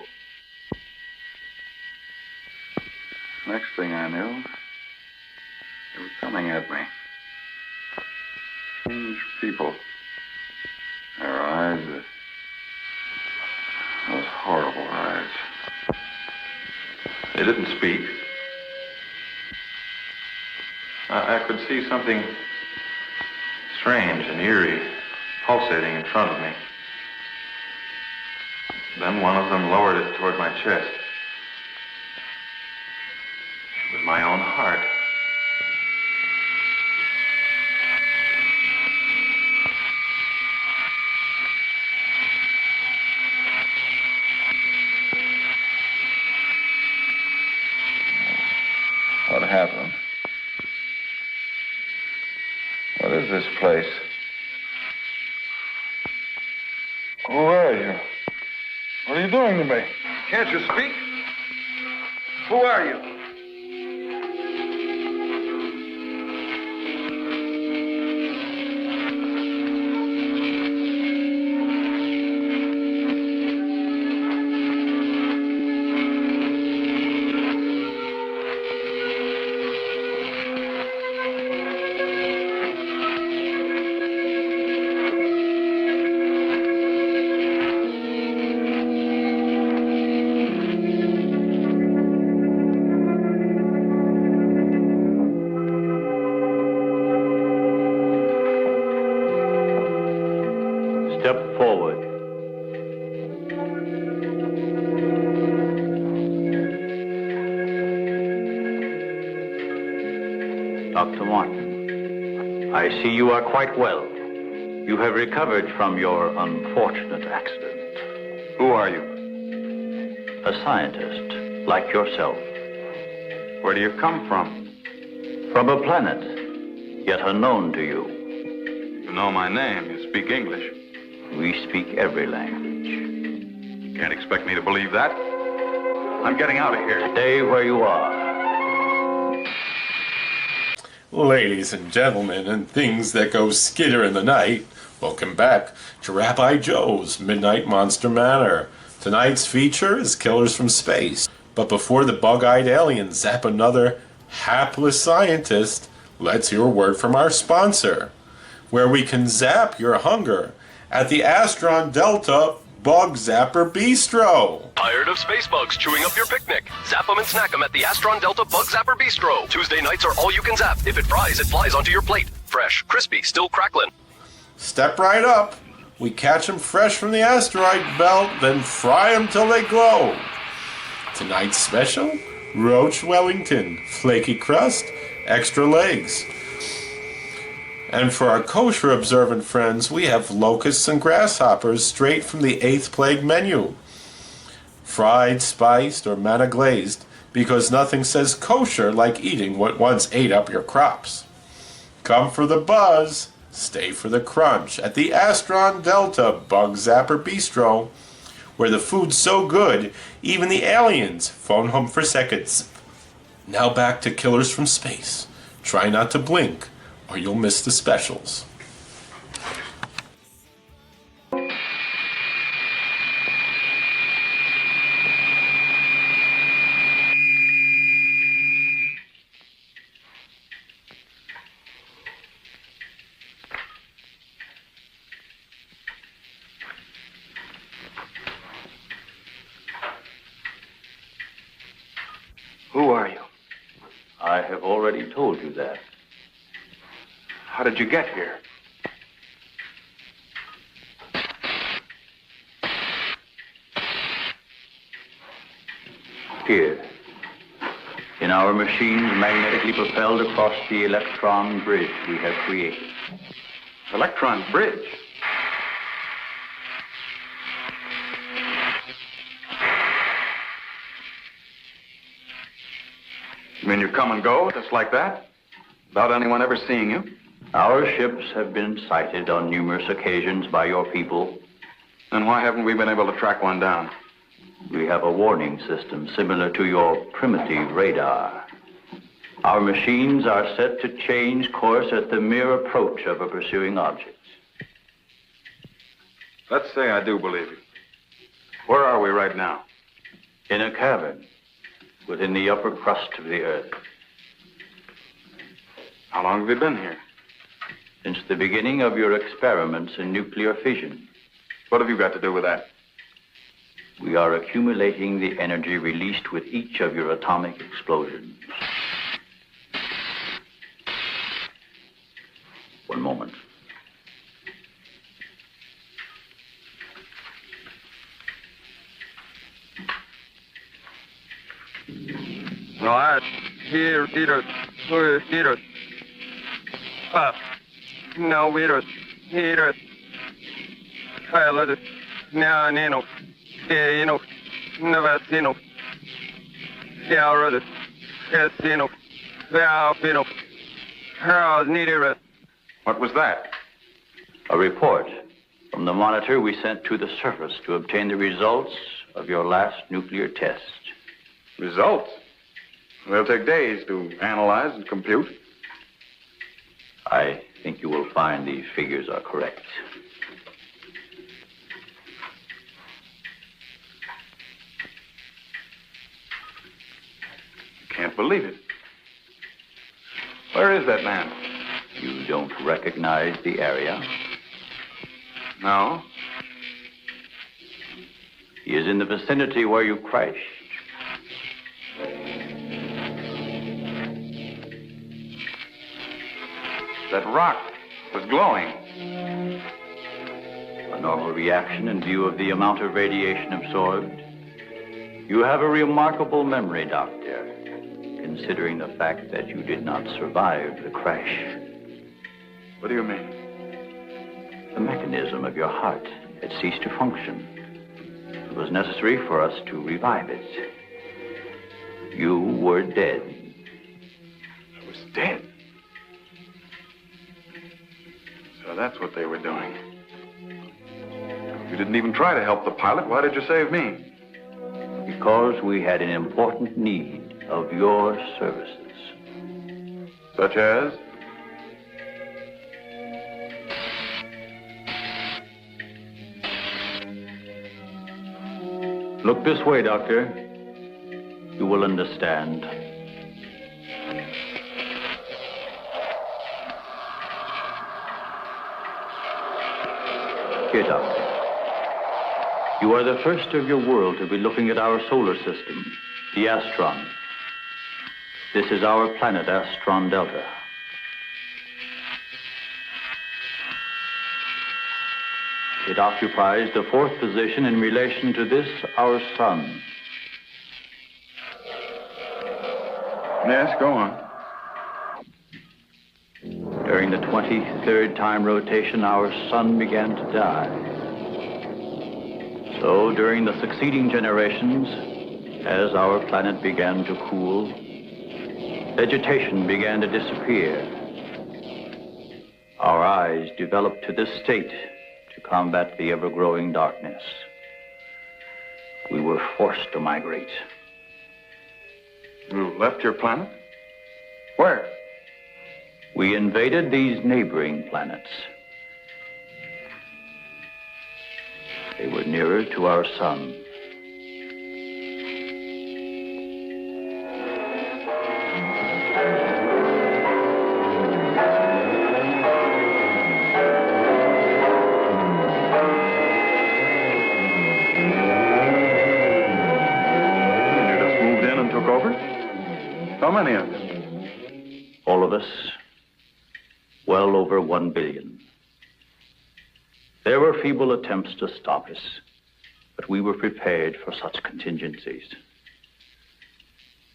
Next thing I knew, they were coming at me. Strange people. Their eyes, those horrible eyes. They didn't speak. I could see something strange and eerie pulsating in front of me. Then one of them lowered it toward my chest. It was my own heart. Who are you? What are you doing to me? Can't you speak? Who are you? Step forward. Dr. Martin, I see you are quite well. You have recovered from your unfortunate accident. Who are you? A scientist, like yourself. Where do you come from? From a planet, yet unknown to you. You know my name. You speak English. We speak every language. You can't expect me to believe that. I'm getting out of here. Stay where you are. Ladies and gentlemen, and things that go skitter in the night, welcome back to Rabbi Joe's Midnight Monster Manor. Tonight's feature is Killers from Space. But before the bug-eyed aliens zap another hapless scientist, let's hear a word from our sponsor, where we can zap your hunger at the Astron Delta Bug Zapper Bistro. Tired of space bugs chewing up your picnic? Zap them and snack them at the Astron Delta Bug Zapper Bistro. Tuesday nights are all you can zap. If it fries, it flies onto your plate. Fresh, crispy, still crackling. Step right up. We catch them fresh from the asteroid belt, then fry them till they glow. Tonight's special, Roach Wellington, flaky crust, extra legs. And for our kosher observant friends, we have locusts and grasshoppers straight from the 8th plague menu. Fried, spiced, or manna glazed, because nothing says kosher like eating what once ate up your crops. Come for the buzz, stay for the crunch at the Astron Delta Bug Zapper Bistro, where the food's so good, even the aliens phone home for seconds. Now back to Killers from Space. Try not to blink, or you'll miss the specials. Who are you? I have already told you that. How did you get here? Here, in our machines magnetically propelled across the electron bridge we have created. Electron bridge? You mean you come and go just like that? Without anyone ever seeing you? Our ships have been sighted on numerous occasions by your people. Then why haven't we been able to track one down? We have a warning system similar to your primitive radar. Our machines are set to change course at the mere approach of a pursuing object. Let's say I do believe you. Where are we right now? In a cavern within the upper crust of the earth. How long have you been here? Since the beginning of your experiments in nuclear fission. What have you got to do with that? We are accumulating the energy released with each of your atomic explosions. One moment. No, I here, Peter, Peter. No, Peter, Peter. I let it. Now, Nino. Nino. Never seen no. Yeah, rather. Casino. Valpino. Harold needed it. What was that? A report from From the monitor we sent to the surface to obtain the results of your last nuclear test. Results? They'll take days to analyze and compute. I think you will find these figures are correct. Can't believe it. Where is that man? You don't recognize the area? No. He is in the vicinity where you crashed. That rock was glowing. A normal reaction in view of the amount of radiation absorbed. You have a remarkable memory, Doctor, considering the fact that you did not survive the crash. What do you mean? The mechanism of your heart had ceased to function. It was necessary for us to revive it. You were dead. I was dead? So that's what they were doing. You didn't even try to help the pilot. Why did you save me? Because we had an important need of your services. Such as? Look this way, Doctor. You will understand. Here, Doctor. You are the first of your world to be looking at our solar system, the Astron. This is our planet, Astron Delta. It occupies the fourth position in relation to this, our sun. Yes, go on. During the 23rd time rotation, our sun began to die. So, during the succeeding generations, as our planet began to cool, vegetation began to disappear. Our eyes developed to this state to combat the ever-growing darkness. We were forced to migrate. You left your planet? Where? We invaded these neighboring planets. They were nearer to our sun. How many of them? All of us, well over 1 billion. There were feeble attempts to stop us, but we were prepared for such contingencies.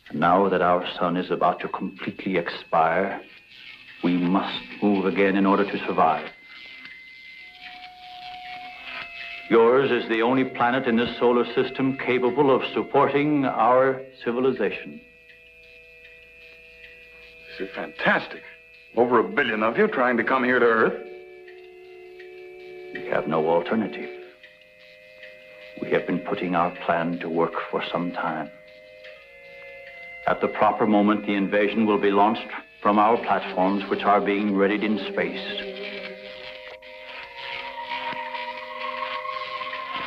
And now that our sun is about to completely expire, we must move again in order to survive. Yours is the only planet in this solar system capable of supporting our civilization. This is fantastic. Over 1 billion of you trying to come here to Earth. We have no alternative. We have been putting our plan to work for some time. At the proper moment, the invasion will be launched from our platforms, which are being readied in space.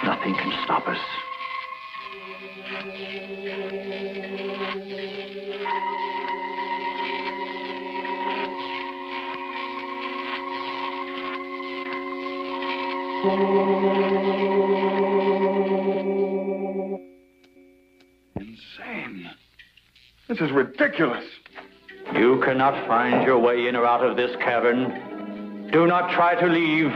Nothing can stop us. Insane. This is ridiculous. You cannot find your way in or out of this cavern. Do not try to leave.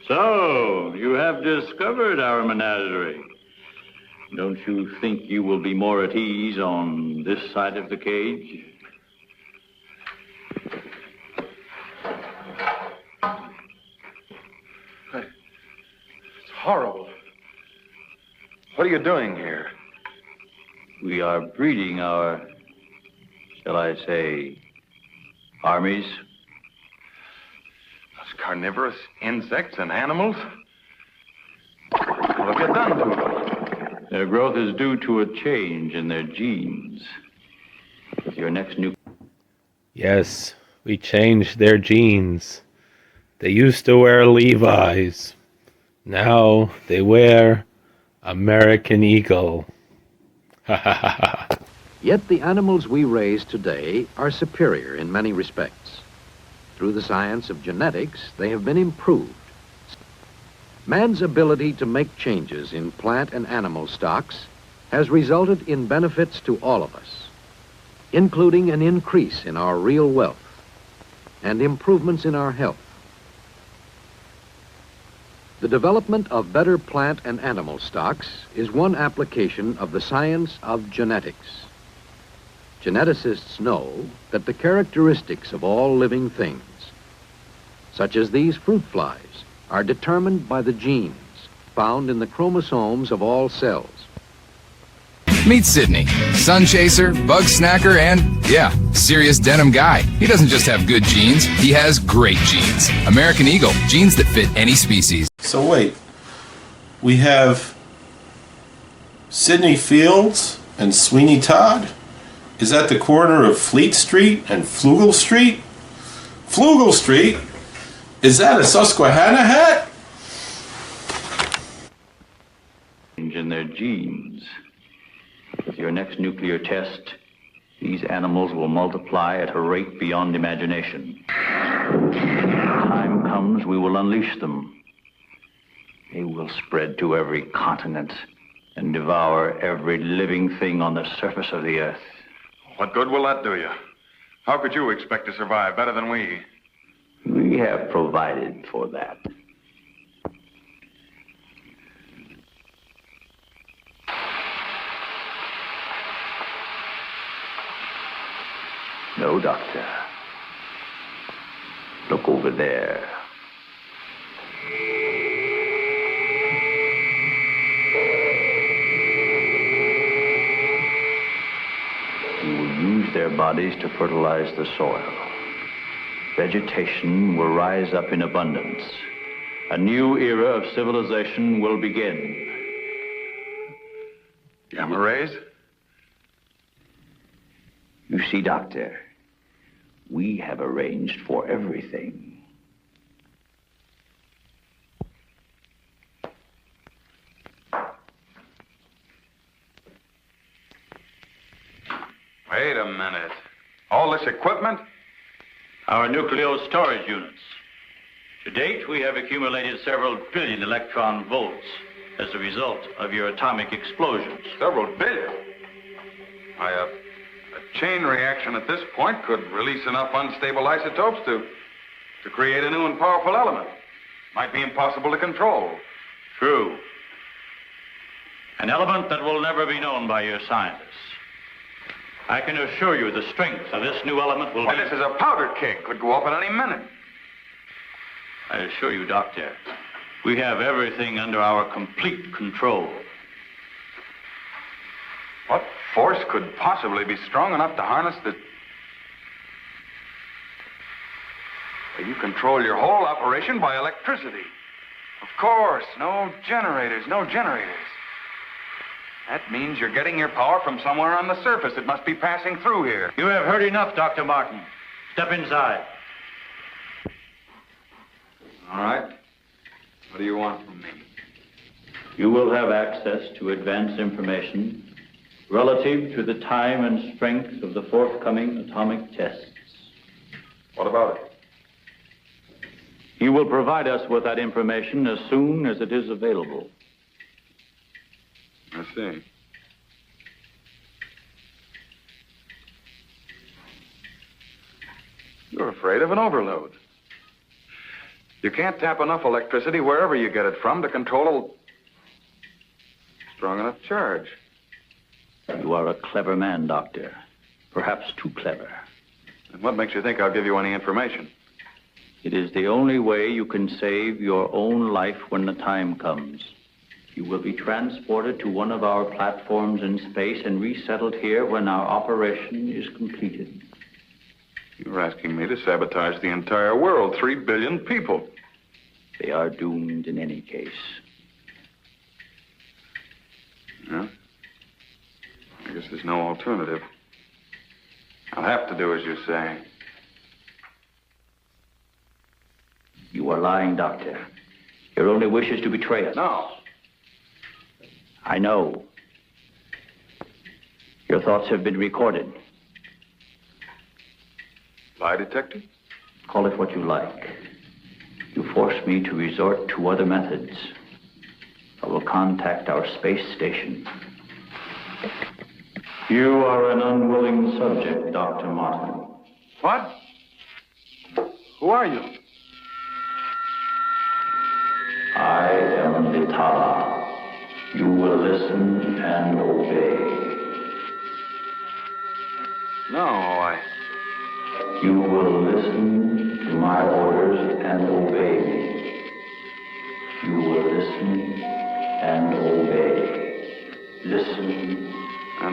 So, you have discovered our menagerie. Don't you think you will be more at ease on this side of the cage? It's horrible. What are you doing here? We are breeding our, shall I say, armies. Those carnivorous insects and animals? What have you done to them? Their growth is due to a change in their genes. With your next new... Yes, we changed their genes. They used to wear Levi's. Now they wear American Eagle. Ha ha ha ha. Yet the animals we raise today are superior in many respects. Through the science of genetics, they have been improved. Man's ability to make changes in plant and animal stocks has resulted in benefits to all of us, including an increase in our real wealth and improvements in our health. The development of better plant and animal stocks is one application of the science of genetics. Geneticists know that the characteristics of all living things such as these fruit flies, are determined by the genes found in the chromosomes of all cells. Meet Sydney, sun chaser, bug snacker, and, yeah, serious denim guy. He doesn't just have good genes, he has great genes. American Eagle, genes that fit any species. So wait, we have Sidney Fields and Sweeney Todd? Is that the corner of Fleet Street and Flugel Street? Flugel Street? Is that a Susquehanna hat? In their genes. With your next nuclear test, these animals will multiply at a rate beyond imagination. When the time comes, we will unleash them. They will spread to every continent and devour every living thing on the surface of the earth. What good will that do you? How could you expect to survive better than we? We have provided for that. No, Doctor. Look over there. We will use their bodies to fertilize the soil. Vegetation will rise up in abundance. A new era of civilization will begin. Gamma rays? You see, Doctor, we have arranged for everything. Wait a minute. All this equipment? Our nuclear storage units. To date, we have accumulated several billion electron volts as a result of your atomic explosions. Several billion? A chain reaction at this point could release enough unstable isotopes to create a new and powerful element. Might be impossible to control. True. An element that will never be known by your scientists. I can assure you the strength of this new element will... Why, this is a powder keg. Could go off at any minute. I assure you, Doctor, we have everything under our complete control. What force could possibly be strong enough to harness the... Well, you control your whole operation by electricity. Of course, no generators. That means you're getting your power from somewhere on the surface. It must be passing through here. You have heard enough, Dr. Martin. Step inside. All right. What do you want from me? You will have access to advanced information relative to the time and strength of the forthcoming atomic tests. What about it? You will provide us with that information as soon as it is available. I see. You're afraid of an overload. You can't tap enough electricity wherever you get it from to control a strong enough charge. You are a clever man, Doctor. Perhaps too clever. And what makes you think I'll give you any information? It is the only way you can save your own life when the time comes. You will be transported to one of our platforms in space and resettled here when our operation is completed. You're asking me to sabotage the entire world, 3 billion people. They are doomed in any case. Yeah? I guess there's no alternative. I'll have to do as you say. You are lying, Doctor. Your only wish is to betray us. No. I know. Your thoughts have been recorded. Lie detector? Call it what you like. You force me to resort to other methods. I will contact our space station. You are an unwilling subject, Dr. Martin. What? Who are you? I am Vitala. You will listen and obey. No, You will listen to my orders and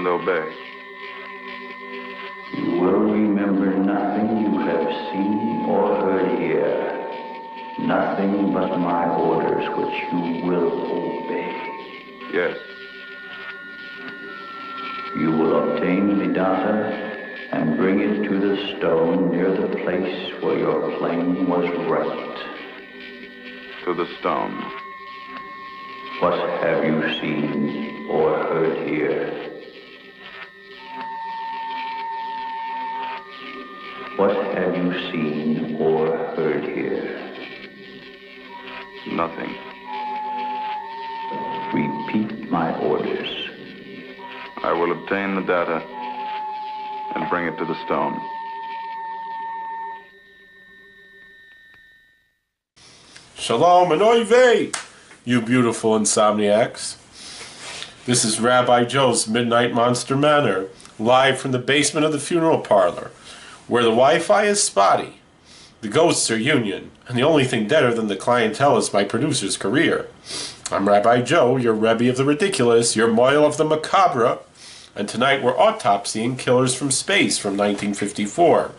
and obey. You will remember nothing you have seen or heard here. Nothing but my orders which you will obey. Yes. You will obtain the data and bring it to the stone near the place where your plane was wrecked. To the stone. What have you seen or heard here? What have you seen or heard here? Nothing. Repeat my orders. I will obtain the data and bring it to the stone. Shalom and oy vey, you beautiful insomniacs. This is Rabbi Joe's Midnight Monster Manor, live from the basement of the funeral parlor, where the Wi-Fi is spotty, the ghosts are union, and the only thing deader than the clientele is my producer's career. I'm Rabbi Joe, your Rebbe of the ridiculous, your Moil of the macabre, and tonight we're autopsying Killers from Space from 1954.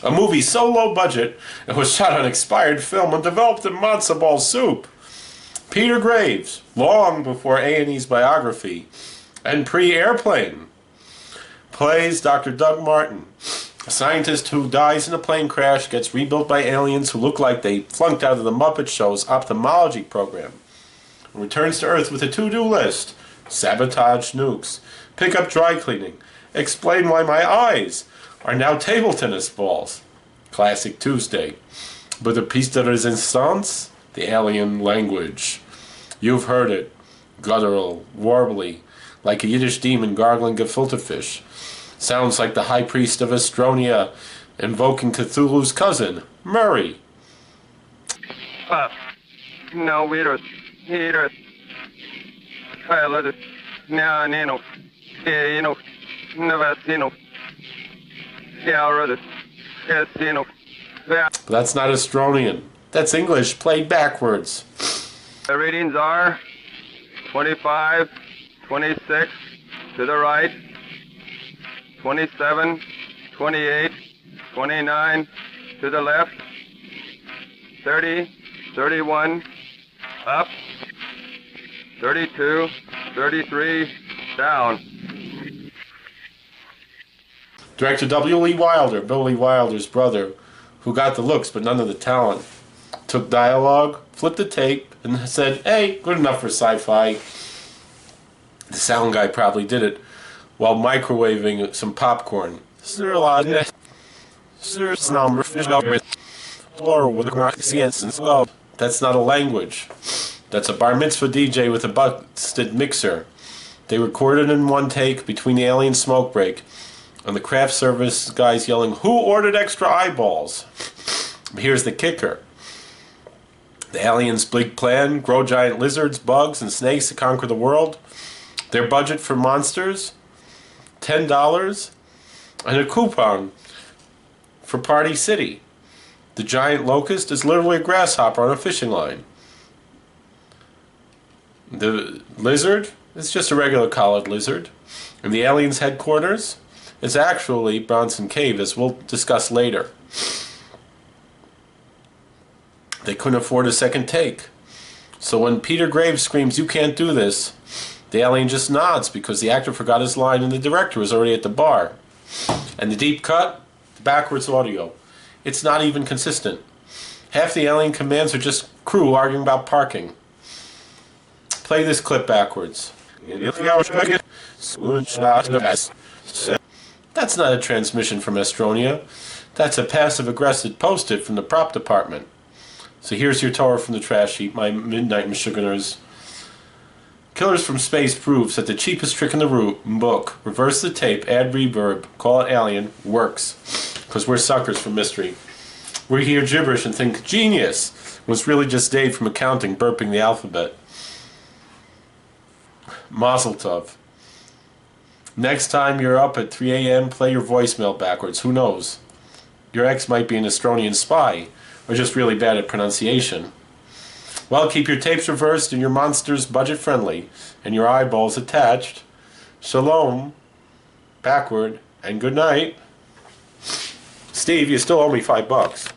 A movie so low budget it was shot on expired film and developed in matzo ball soup. Peter Graves, long before A&E's biography, and pre-Airplane, plays Dr. Doug Martin, a scientist who dies in a plane crash, gets rebuilt by aliens who look like they flunked out of the Muppet Show's ophthalmology program, and returns to Earth with a to-do list: sabotage nukes, pick up dry cleaning, explain why my eyes are now table tennis balls. Classic Tuesday. But the piece de resistance, the alien language. You've heard it. Guttural, warbly, like a Yiddish demon gargling gefilte fish. Sounds like the high priest of Astronia invoking Cthulhu's cousin, Murray. No, we're here. I let it. Now, Nino. Nevasino. Yeah, rather. Casino. But that's not Estronian. That's English played backwards. The readings are 25, 26 to the right, 27, 28, 29 to the left, 30, 31 up, 32, 33 down. Director W. Lee Wilder, Bill Lee Wilder's brother, who got the looks but none of the talent, took dialogue, flipped the tape, and said, hey, good enough for sci-fi. The sound guy probably did it while microwaving some popcorn. That's not a language. That's a bar mitzvah DJ with a busted mixer. They recorded in one take between the alien smoke break and the craft service guys yelling, who ordered extra eyeballs? But here's the kicker. The aliens' big plan, grow giant lizards, bugs, and snakes to conquer the world. Their budget for monsters, $10, and a coupon for Party City. The giant locust is literally a grasshopper on a fishing line. The lizard is just a regular collared lizard. And the aliens' headquarters is actually Bronson Cave, as we'll discuss later. They couldn't afford a second take. So when Peter Graves screams, you can't do this, the alien just nods because the actor forgot his line and the director was already at the bar. And the deep cut, the backwards audio. It's not even consistent. Half the alien commands are just crew arguing about parking. Play this clip backwards. That's not a transmission from Astronia. That's a passive-aggressive post-it from the prop department. So here's your Torah from the trash heap, my Midnight Michiganers. Killers from Space proves that the cheapest trick in the book, reverse the tape, add reverb, call it alien, works. Because we're suckers for mystery. We hear gibberish and think, genius! Was really just Dave from accounting burping the alphabet. Mazel tov. Next time you're up at 3 a.m., play your voicemail backwards. Who knows? Your ex might be an Estronian spy, or just really bad at pronunciation. Well, keep your tapes reversed and your monsters budget-friendly, and your eyeballs attached. Shalom, backward, and good night. Steve, you still owe me $5.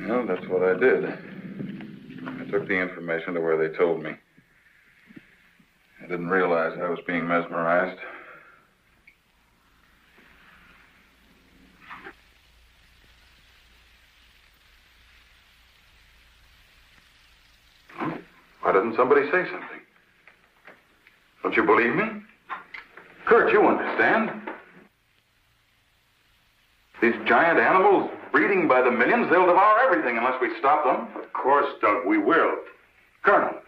Well, that's what I did. I took the information to where they told me. I didn't realize I was being mesmerized. Why doesn't somebody say something? Don't you believe me? Kurt, you understand. These giant animals breeding by the millions, they'll devour everything unless we stop them. Of course, Doug, we will. Colonel,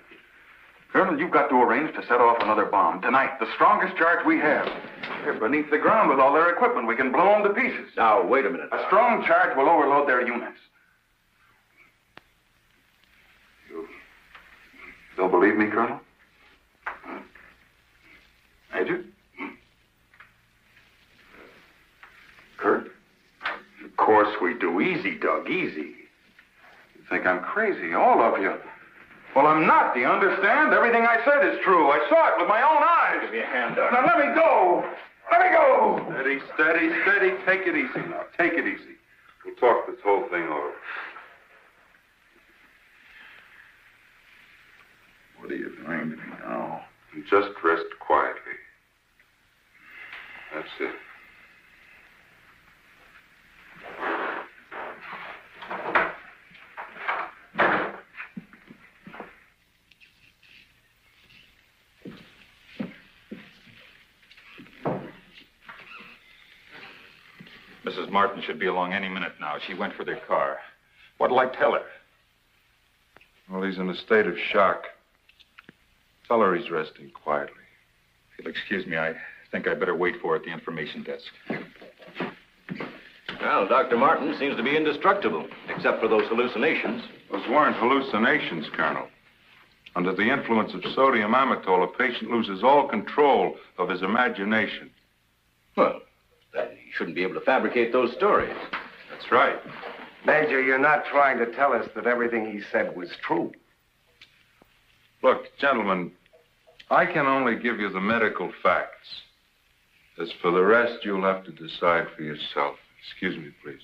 you've got to arrange to set off another bomb tonight. The strongest charge we have. They're beneath the ground with all their equipment. We can blow them to pieces. Now, wait a minute. A strong charge will overload their units. You don't believe me, Colonel? Major? Kurt? Of course we do. Easy, Doug, easy. You think I'm crazy, all of you. Well, I'm not. Do you understand? Everything I said is true. I saw it with my own eyes. Give me a hand, Doug. Now, let me go. Let me go. Steady, steady, steady. Take it easy now. Take it easy. We'll talk this whole thing over. What are you doing to me now? And just rest quietly. That's it. Mrs. Martin should be along any minute now. She went for their car. What'll I tell her? Well, he's in a state of shock. Tell her he's resting quietly. If you'll excuse me, I think I'd better wait for her at the information desk. Well, Dr. Martin seems to be indestructible, except for those hallucinations. Those weren't hallucinations, Colonel. Under the influence of sodium amytal, a patient loses all control of his imagination. Well, then he shouldn't be able to fabricate those stories. That's right. Major, you're not trying to tell us that everything he said was true. Look, gentlemen, I can only give you the medical facts. As for the rest, you'll have to decide for yourself. Excuse me, please.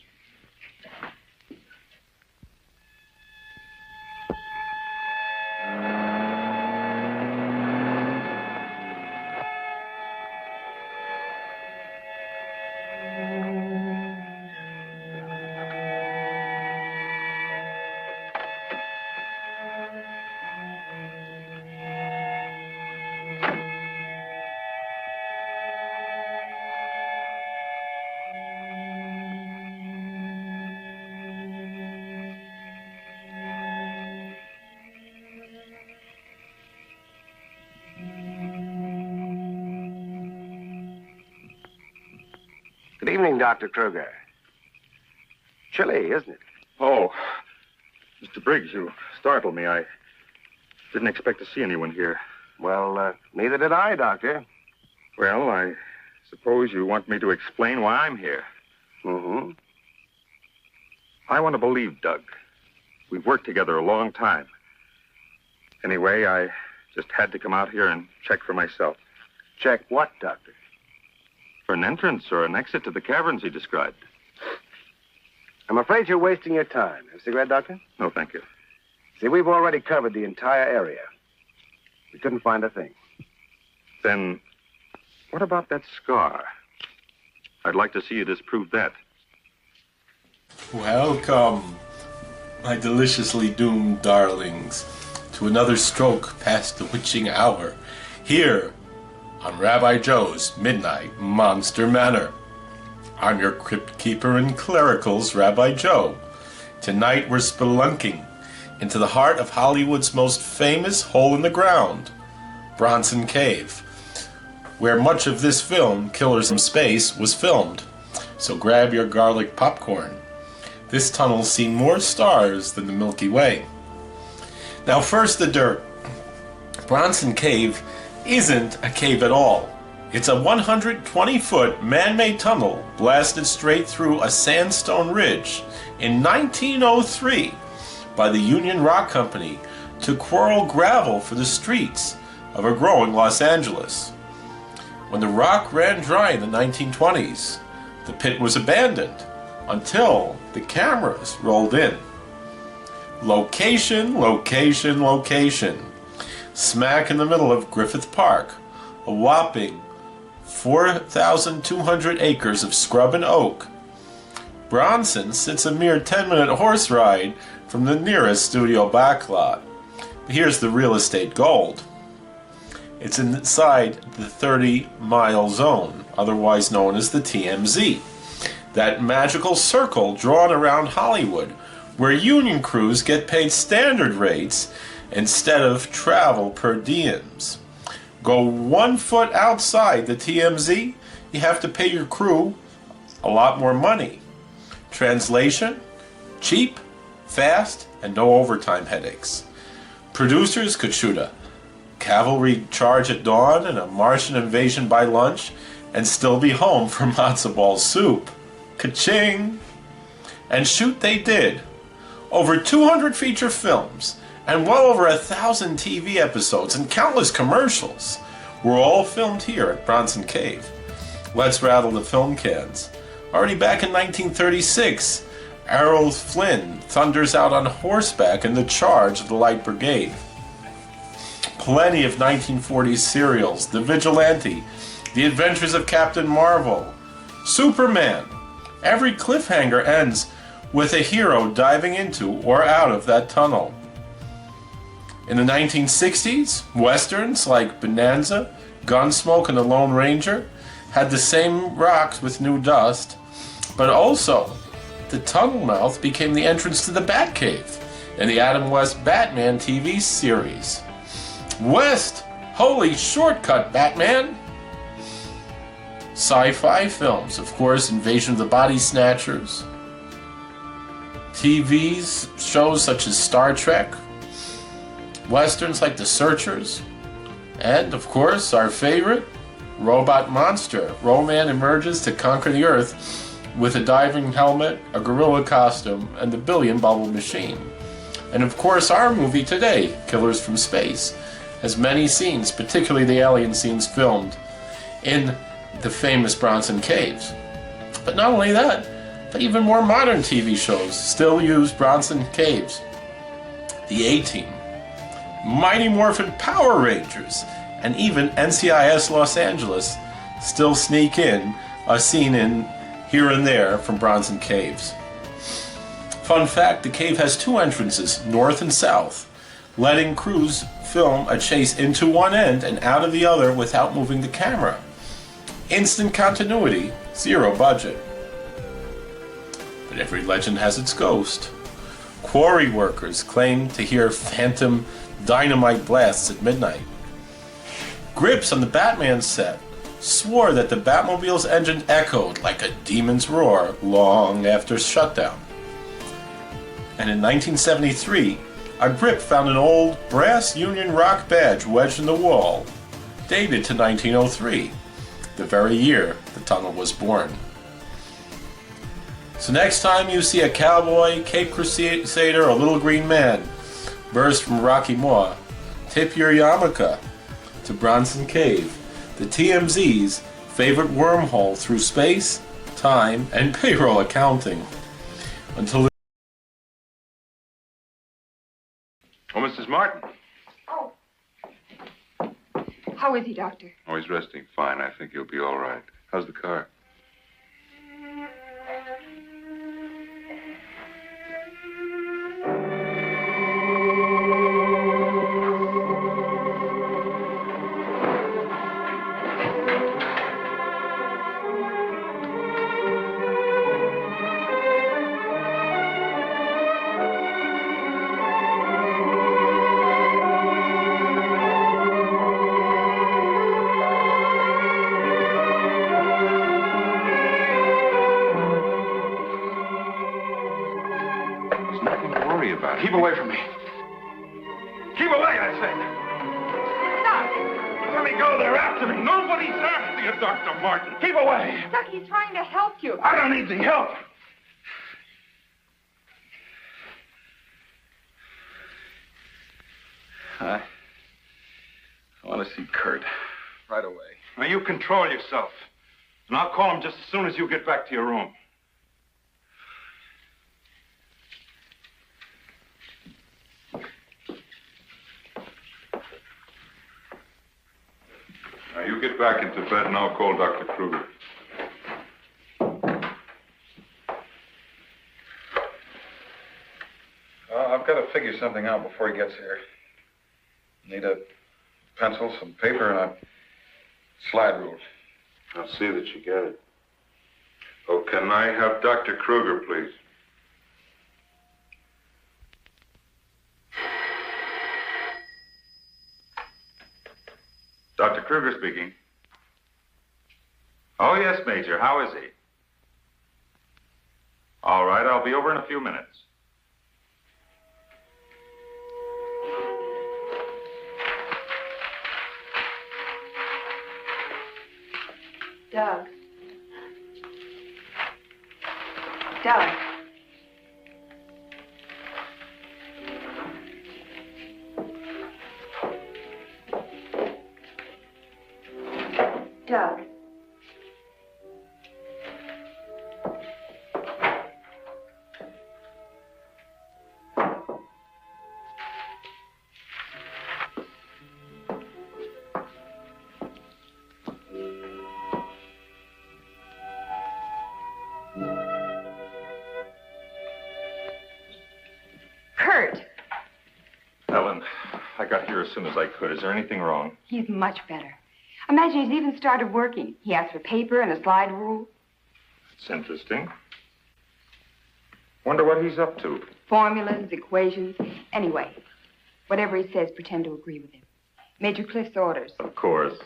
Good evening, Dr. Kruger. Chilly, isn't it? Oh, Mr. Briggs, you startled me. I didn't expect to see anyone here. Well, neither did I, Doctor. Well, I suppose you want me to explain why I'm here. Mm-hmm. I want to believe Doug. We've worked together a long time. Anyway, I just had to come out here and check for myself. Check what, Doctor? For an entrance or an exit to the caverns he described. I'm afraid you're wasting your time. Have a cigarette, Doctor? No, thank you. See, we've already covered the entire area. We couldn't find a thing. Then, what about that scar? I'd like to see you disprove that. Welcome, my deliciously doomed darlings, to another stroke past the witching hour, here on Rabbi Joe's Midnight Monster Manor. I'm your crypt keeper and clericals, Rabbi Joe. Tonight we're spelunking into the heart of Hollywood's most famous hole in the ground, Bronson Cave, where much of this film, Killers from Space, was filmed. So grab your garlic popcorn. This tunnel's seen more stars than the Milky Way. Now first the dirt. Bronson Cave isn't a cave at all. It's a 120-foot man-made tunnel blasted straight through a sandstone ridge in 1903 by the Union Rock Company to quarrel gravel for the streets of a growing Los Angeles. When the rock ran dry in the 1920s, the pit was abandoned until the cameras rolled in. Location, location, location. Smack in the middle of Griffith Park, a whopping 4,200 acres of scrub and oak. Bronson sits a mere 10-minute horse ride from the nearest studio backlot. But here's the real estate gold. It's inside the 30-mile zone, otherwise known as the TMZ. That magical circle drawn around Hollywood, where union crews get paid standard rates instead of travel per diems. Go 1 foot outside the TMZ, you have to pay your crew a lot more money. Translation: cheap, fast, and no overtime headaches. Producers could shoot a cavalry charge at dawn and a Martian invasion by lunch and still be home for matzo ball soup. Ka-ching! And shoot they did. Over 200 feature films and well over 1,000 TV episodes and countless commercials were all filmed here at Bronson Cave. Let's rattle the film cans. Already back in 1936, Errol Flynn thunders out on horseback in the charge of the Light Brigade. Plenty of 1940s serials: The Vigilante, The Adventures of Captain Marvel, Superman. Every cliffhanger ends with a hero diving into or out of that tunnel. In the 1960s, westerns like Bonanza, Gunsmoke, and The Lone Ranger had the same rocks with new dust, but also the tunnel mouth became the entrance to the Batcave in the Adam West Batman TV series. West, holy shortcut, Batman! Sci-fi films, of course, Invasion of the Body Snatchers. TV's shows such as Star Trek. Westerns like The Searchers. And, of course, our favorite, Robot Monster. Roman emerges to conquer the Earth with a diving helmet, a gorilla costume, and the billion bubble machine. And, of course, our movie today, Killers from Space, has many scenes, particularly the alien scenes filmed in the famous Bronson Caves. But not only that, but even more modern TV shows still use Bronson Caves. The A-Team, Mighty Morphin Power Rangers, and even NCIS Los Angeles still sneak in a scene in here and there from Bronson Caves. Fun fact, the cave has two entrances, north and south, letting crews film a chase into one end and out of the other without moving the camera. Instant continuity, zero budget. But every legend has its ghost. Quarry workers claim to hear phantom dynamite blasts at midnight. Grips on the Batman set swore that the Batmobile's engine echoed like a demon's roar long after shutdown. And in 1973, a grip found an old brass Union Rock badge wedged in the wall, dated to 1903, the very year the tunnel was born. So next time you see a cowboy, Cape Crusader, or little green man burst from Rocky Moor, tip your yarmulke to Bronson Cave, the TMZ's favorite wormhole through space, time, and payroll accounting. Until Oh, Mrs. Martin. Oh. How is he, Doctor? Oh, he's resting fine. I think he'll be all right. How's the car? Keep away from me. Keep away, I said. Doc! Let me go. They're after me. Nobody's after you, Dr. Martin. Keep away. Doc, he's trying to help you. I don't need the help. I want want to see Kurt. Right away. Now, you control yourself. And I'll call him just as soon as you get back to your room. Now, you get back into bed and I'll call Dr. Kruger. I've got to figure something out before he gets here. Need a pencil, some paper, and a slide rule. I'll see that you get it. Oh, can I have Dr. Kruger, please? Dr. Kruger speaking. Oh, yes, Major. How is he? All right, I'll be over in a few minutes. Doug. Doug. Doug. Kurt. Ellen, I got here as soon as I could. Is there anything wrong? He's much better. Imagine he's even started working. He asked for paper and a slide rule. It's interesting. Wonder what he's up to. Formulas, equations. Anyway, whatever he says, pretend to agree with him. Major Cliff's orders. Of course.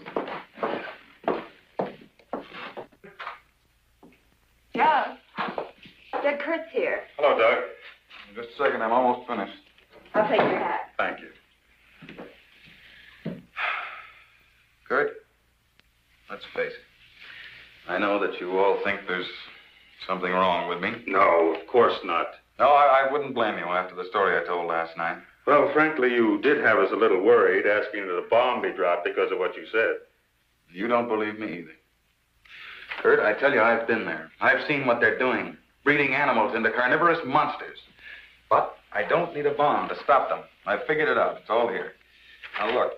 Doug. Doug, Kurt's here. Hello, Doug. Just a second, I'm almost finished. I'll take your hat. Thank you. Kurt, let's face it. I know that you all think there's something wrong with me. No, of course not. No, I wouldn't blame you after the story I told last night. Well, frankly, you did have us a little worried, asking that a bomb be dropped because of what you said. You don't believe me either. Kurt, I tell you, I've been there. I've seen what they're doing, breeding animals into carnivorous monsters. But I don't need a bomb to stop them. I've figured it out. It's all here. Now, look.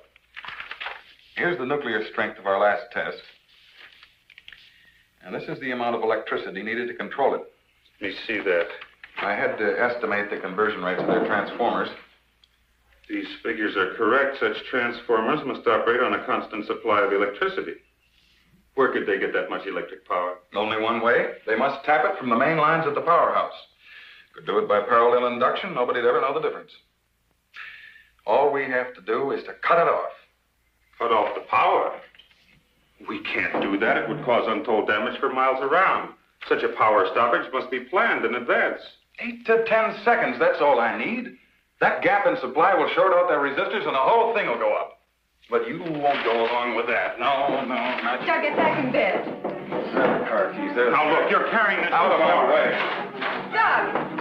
Here's the nuclear strength of our last test. And this is the amount of electricity needed to control it. Let me see that. I had to estimate the conversion rates of their transformers. These figures are correct. Such transformers must operate on a constant supply of electricity. Where could they get that much electric power? Only one way. They must tap it from the main lines at the powerhouse. Could do it by parallel induction. Nobody'd ever know the difference. All we have to do is to cut it off. Cut off the power? We can't do that. It would cause untold damage for miles around. Such a power stoppage must be planned in advance. 8 to 10 seconds, that's all I need. That gap in supply will short out their resistors and the whole thing will go up. But you won't go along with that. No, not you. Doug, get back in bed. There the car keys. There's now, look, you're carrying this out of my way. Doug!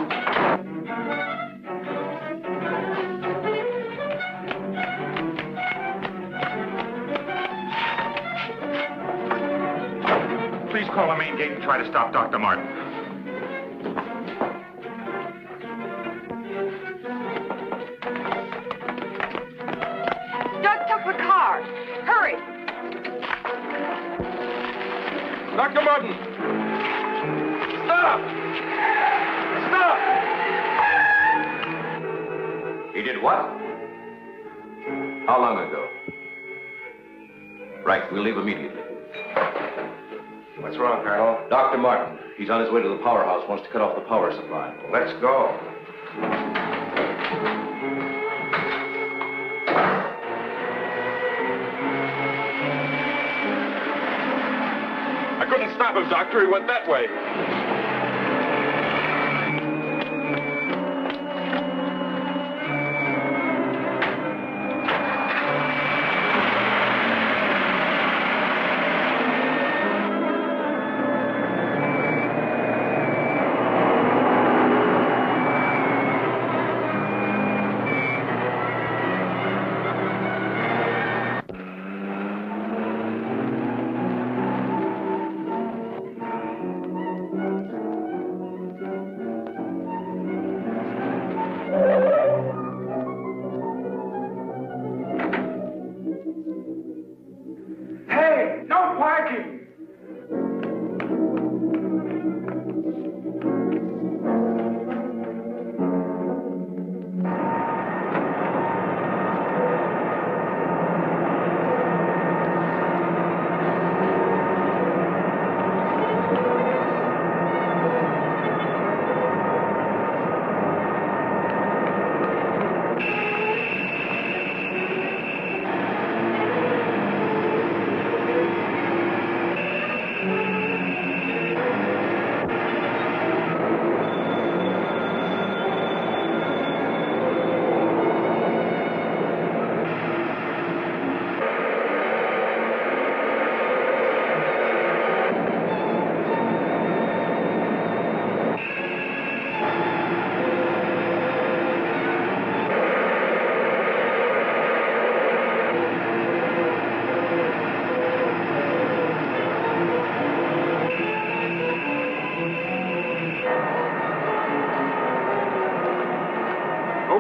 Please call the main gate and try to stop Dr. Martin. Doug took the car. Hurry. Dr. Martin! Stop! Stop! He did what? How long ago? Right, we'll leave immediately. What's wrong, Colonel? Dr. Martin, he's on his way to the powerhouse, wants to cut off the power supply. Let's go. I couldn't stop him, Doctor. He went that way.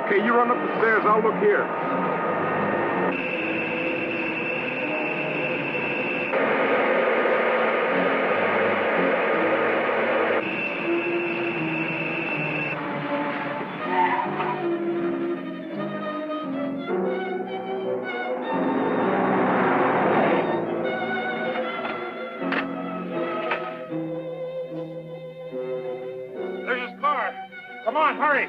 Okay, you run up the stairs. I'll look here. There's his car. Come on, hurry.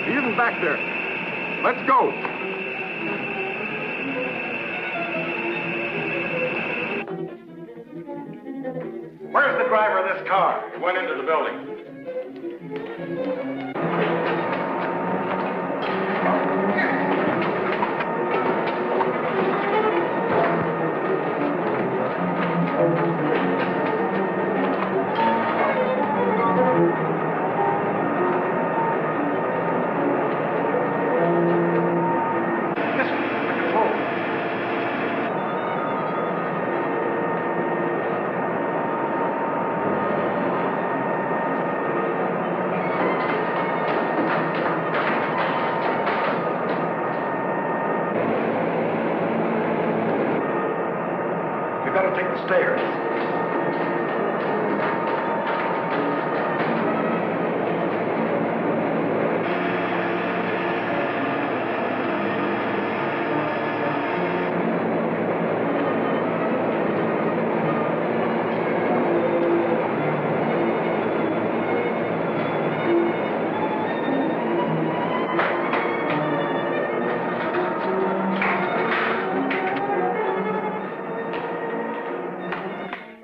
He isn't back there. Let's go. Where's the driver of this car? He went into the building. We've got to take the stairs.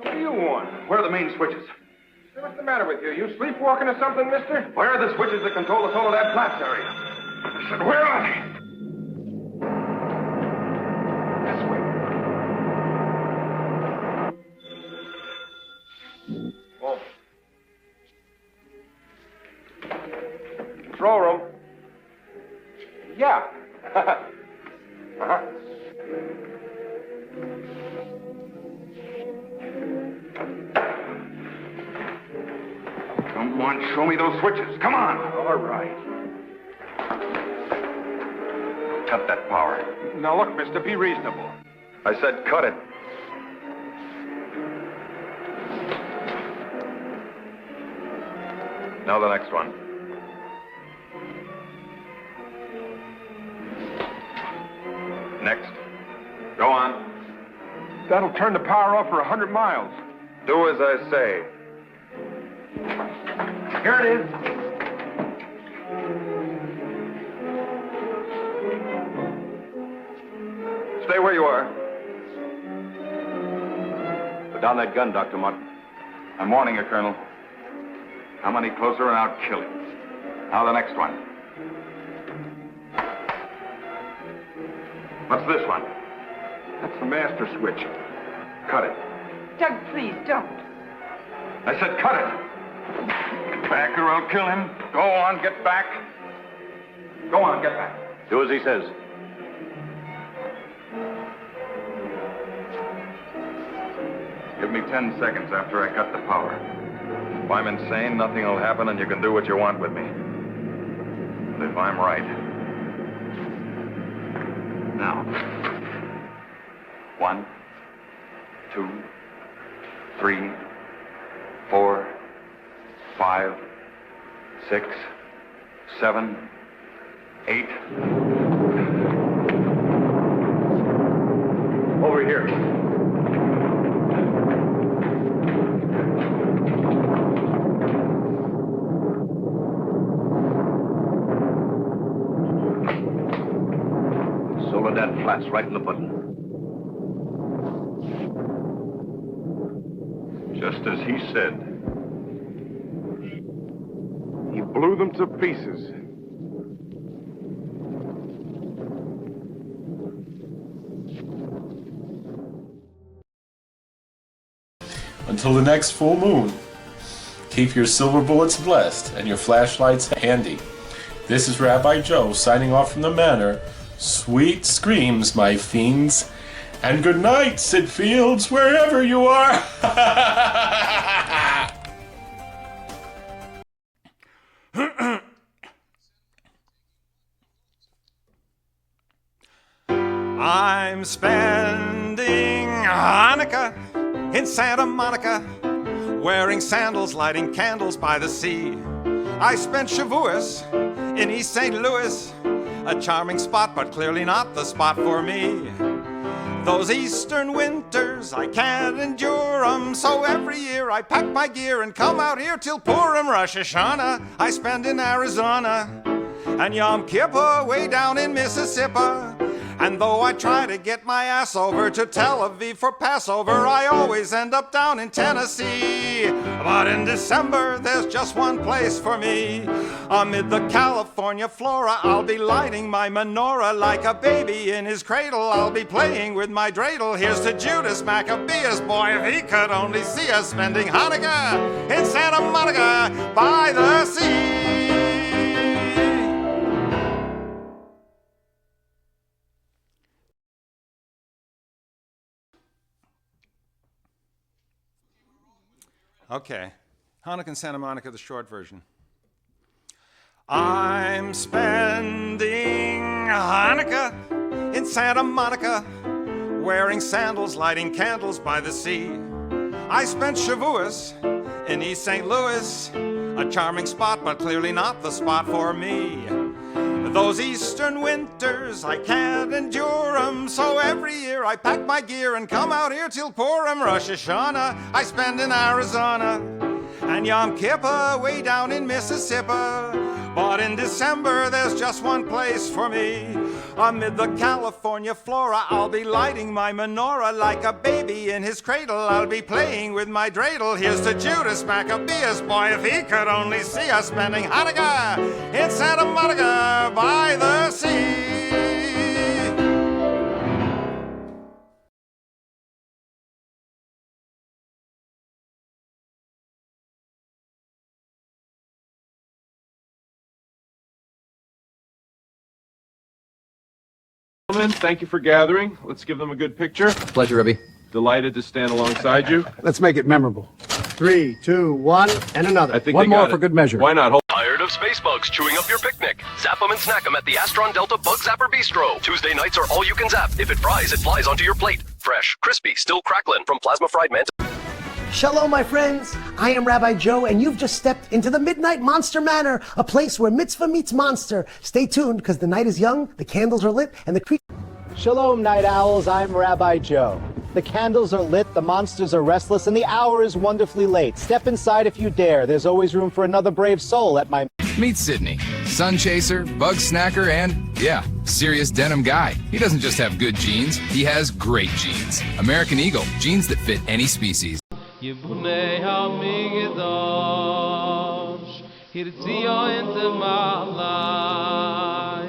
What do you want? Where are the main switches? Hey, what's the matter with you? You sleepwalking or something, mister? Where are the switches that control the Soledad Flats area? I said, where are they? This way. Oh. Control room. Yeah. Uh-huh. Come on, show me those switches. Come on. All right. Cut that power. Now look, mister, be reasonable. I said cut it. Now the next one. Next. Go on. That'll turn the power off for 100 miles. Do as I say. Here it is. Stay where you are. Put down that gun, Dr. Mott. I'm warning you, Colonel. Come any closer and I'll kill you. Now the next one. What's this one? That's the master switch. Cut it. Doug, please, don't. I said cut it. Get back or I'll kill him. Go on, get back. Go on, get back. Do as he says. Give me 10 seconds after I cut the power. If I'm insane, nothing will happen and you can do what you want with me. But if I'm right... Now. 1, 2, 3, 4, 5, 6, 7, 8. Over here. Soledad Flats, right in the button. Just as he said. He blew them to pieces. Until the next full moon, Keep your silver bullets blessed and your flashlights handy. This is Rabbi Joe signing off from the Manor. Sweet screams, my fiends. And good night, Sid Fields, wherever you are. I'm spending Hanukkah in Santa Monica, wearing sandals, lighting candles by the sea. I spent Shavuos in East St. Louis, a charming spot, but clearly not the spot for me. Those eastern winters, I can't endure 'em, so every year I pack my gear and come out here till Purim. Rosh Hashanah I spend in Arizona, and Yom Kippur way down in Mississippi. And though I try to get my ass over to Tel Aviv for Passover, I always end up down in Tennessee. But in December, there's just one place for me. Amid the California flora, I'll be lighting my menorah like a baby in his cradle. I'll be playing with my dreidel. Here's to Judas Maccabeus, boy, if he could only see us spending Hanukkah in Santa Monica by the sea. Okay, Hanukkah in Santa Monica, the short version. I'm spending Hanukkah in Santa Monica, wearing sandals, lighting candles by the sea. I spent Shavuos in East St. Louis, a charming spot, but clearly not the spot for me. Those eastern winters, I can't endure 'em, so every year I pack my gear and come out here till Purim. Rosh Hashanah I spend in Arizona, and Yom Kippur way down in Mississippi. But in December there's just one place for me. Amid the California flora, I'll be lighting my menorah like a baby in his cradle. I'll be playing with my dreidel. Here's to Judas Maccabeus, boy, if he could only see us spending Hanukkah in Santa Monica by the sea. Gentlemen, thank you for gathering. Let's give them a good picture. Pleasure, Rebbe. Delighted to stand alongside you. Let's make it memorable. 3, 2, 1, and another. I think one they got more for it. good measure. Why not? Tired of space bugs chewing up your picnic? Zap 'em and snack 'em at the Astron Delta Bug Zapper Bistro. Tuesday nights are all you can zap. If it fries, it flies onto your plate. Fresh, crispy, still crackling from plasma fried mantis. Shalom, my friends. I am Rabbi Joe, and you've just stepped into the Midnite Monster Manor, a place where mitzvah meets monster. Stay tuned, because the night is young, the candles are lit, and the creatures... Shalom, night owls. I'm Rabbi Joe. The candles are lit, the monsters are restless, and the hour is wonderfully late. Step inside if you dare. There's always room for another brave soul at my... Meet Sydney, sun chaser, bug snacker, and, yeah, serious denim guy. He doesn't just have good genes, he has great genes. American Eagle, genes that fit any species. יבונה המקדש, הרציו את מעלי,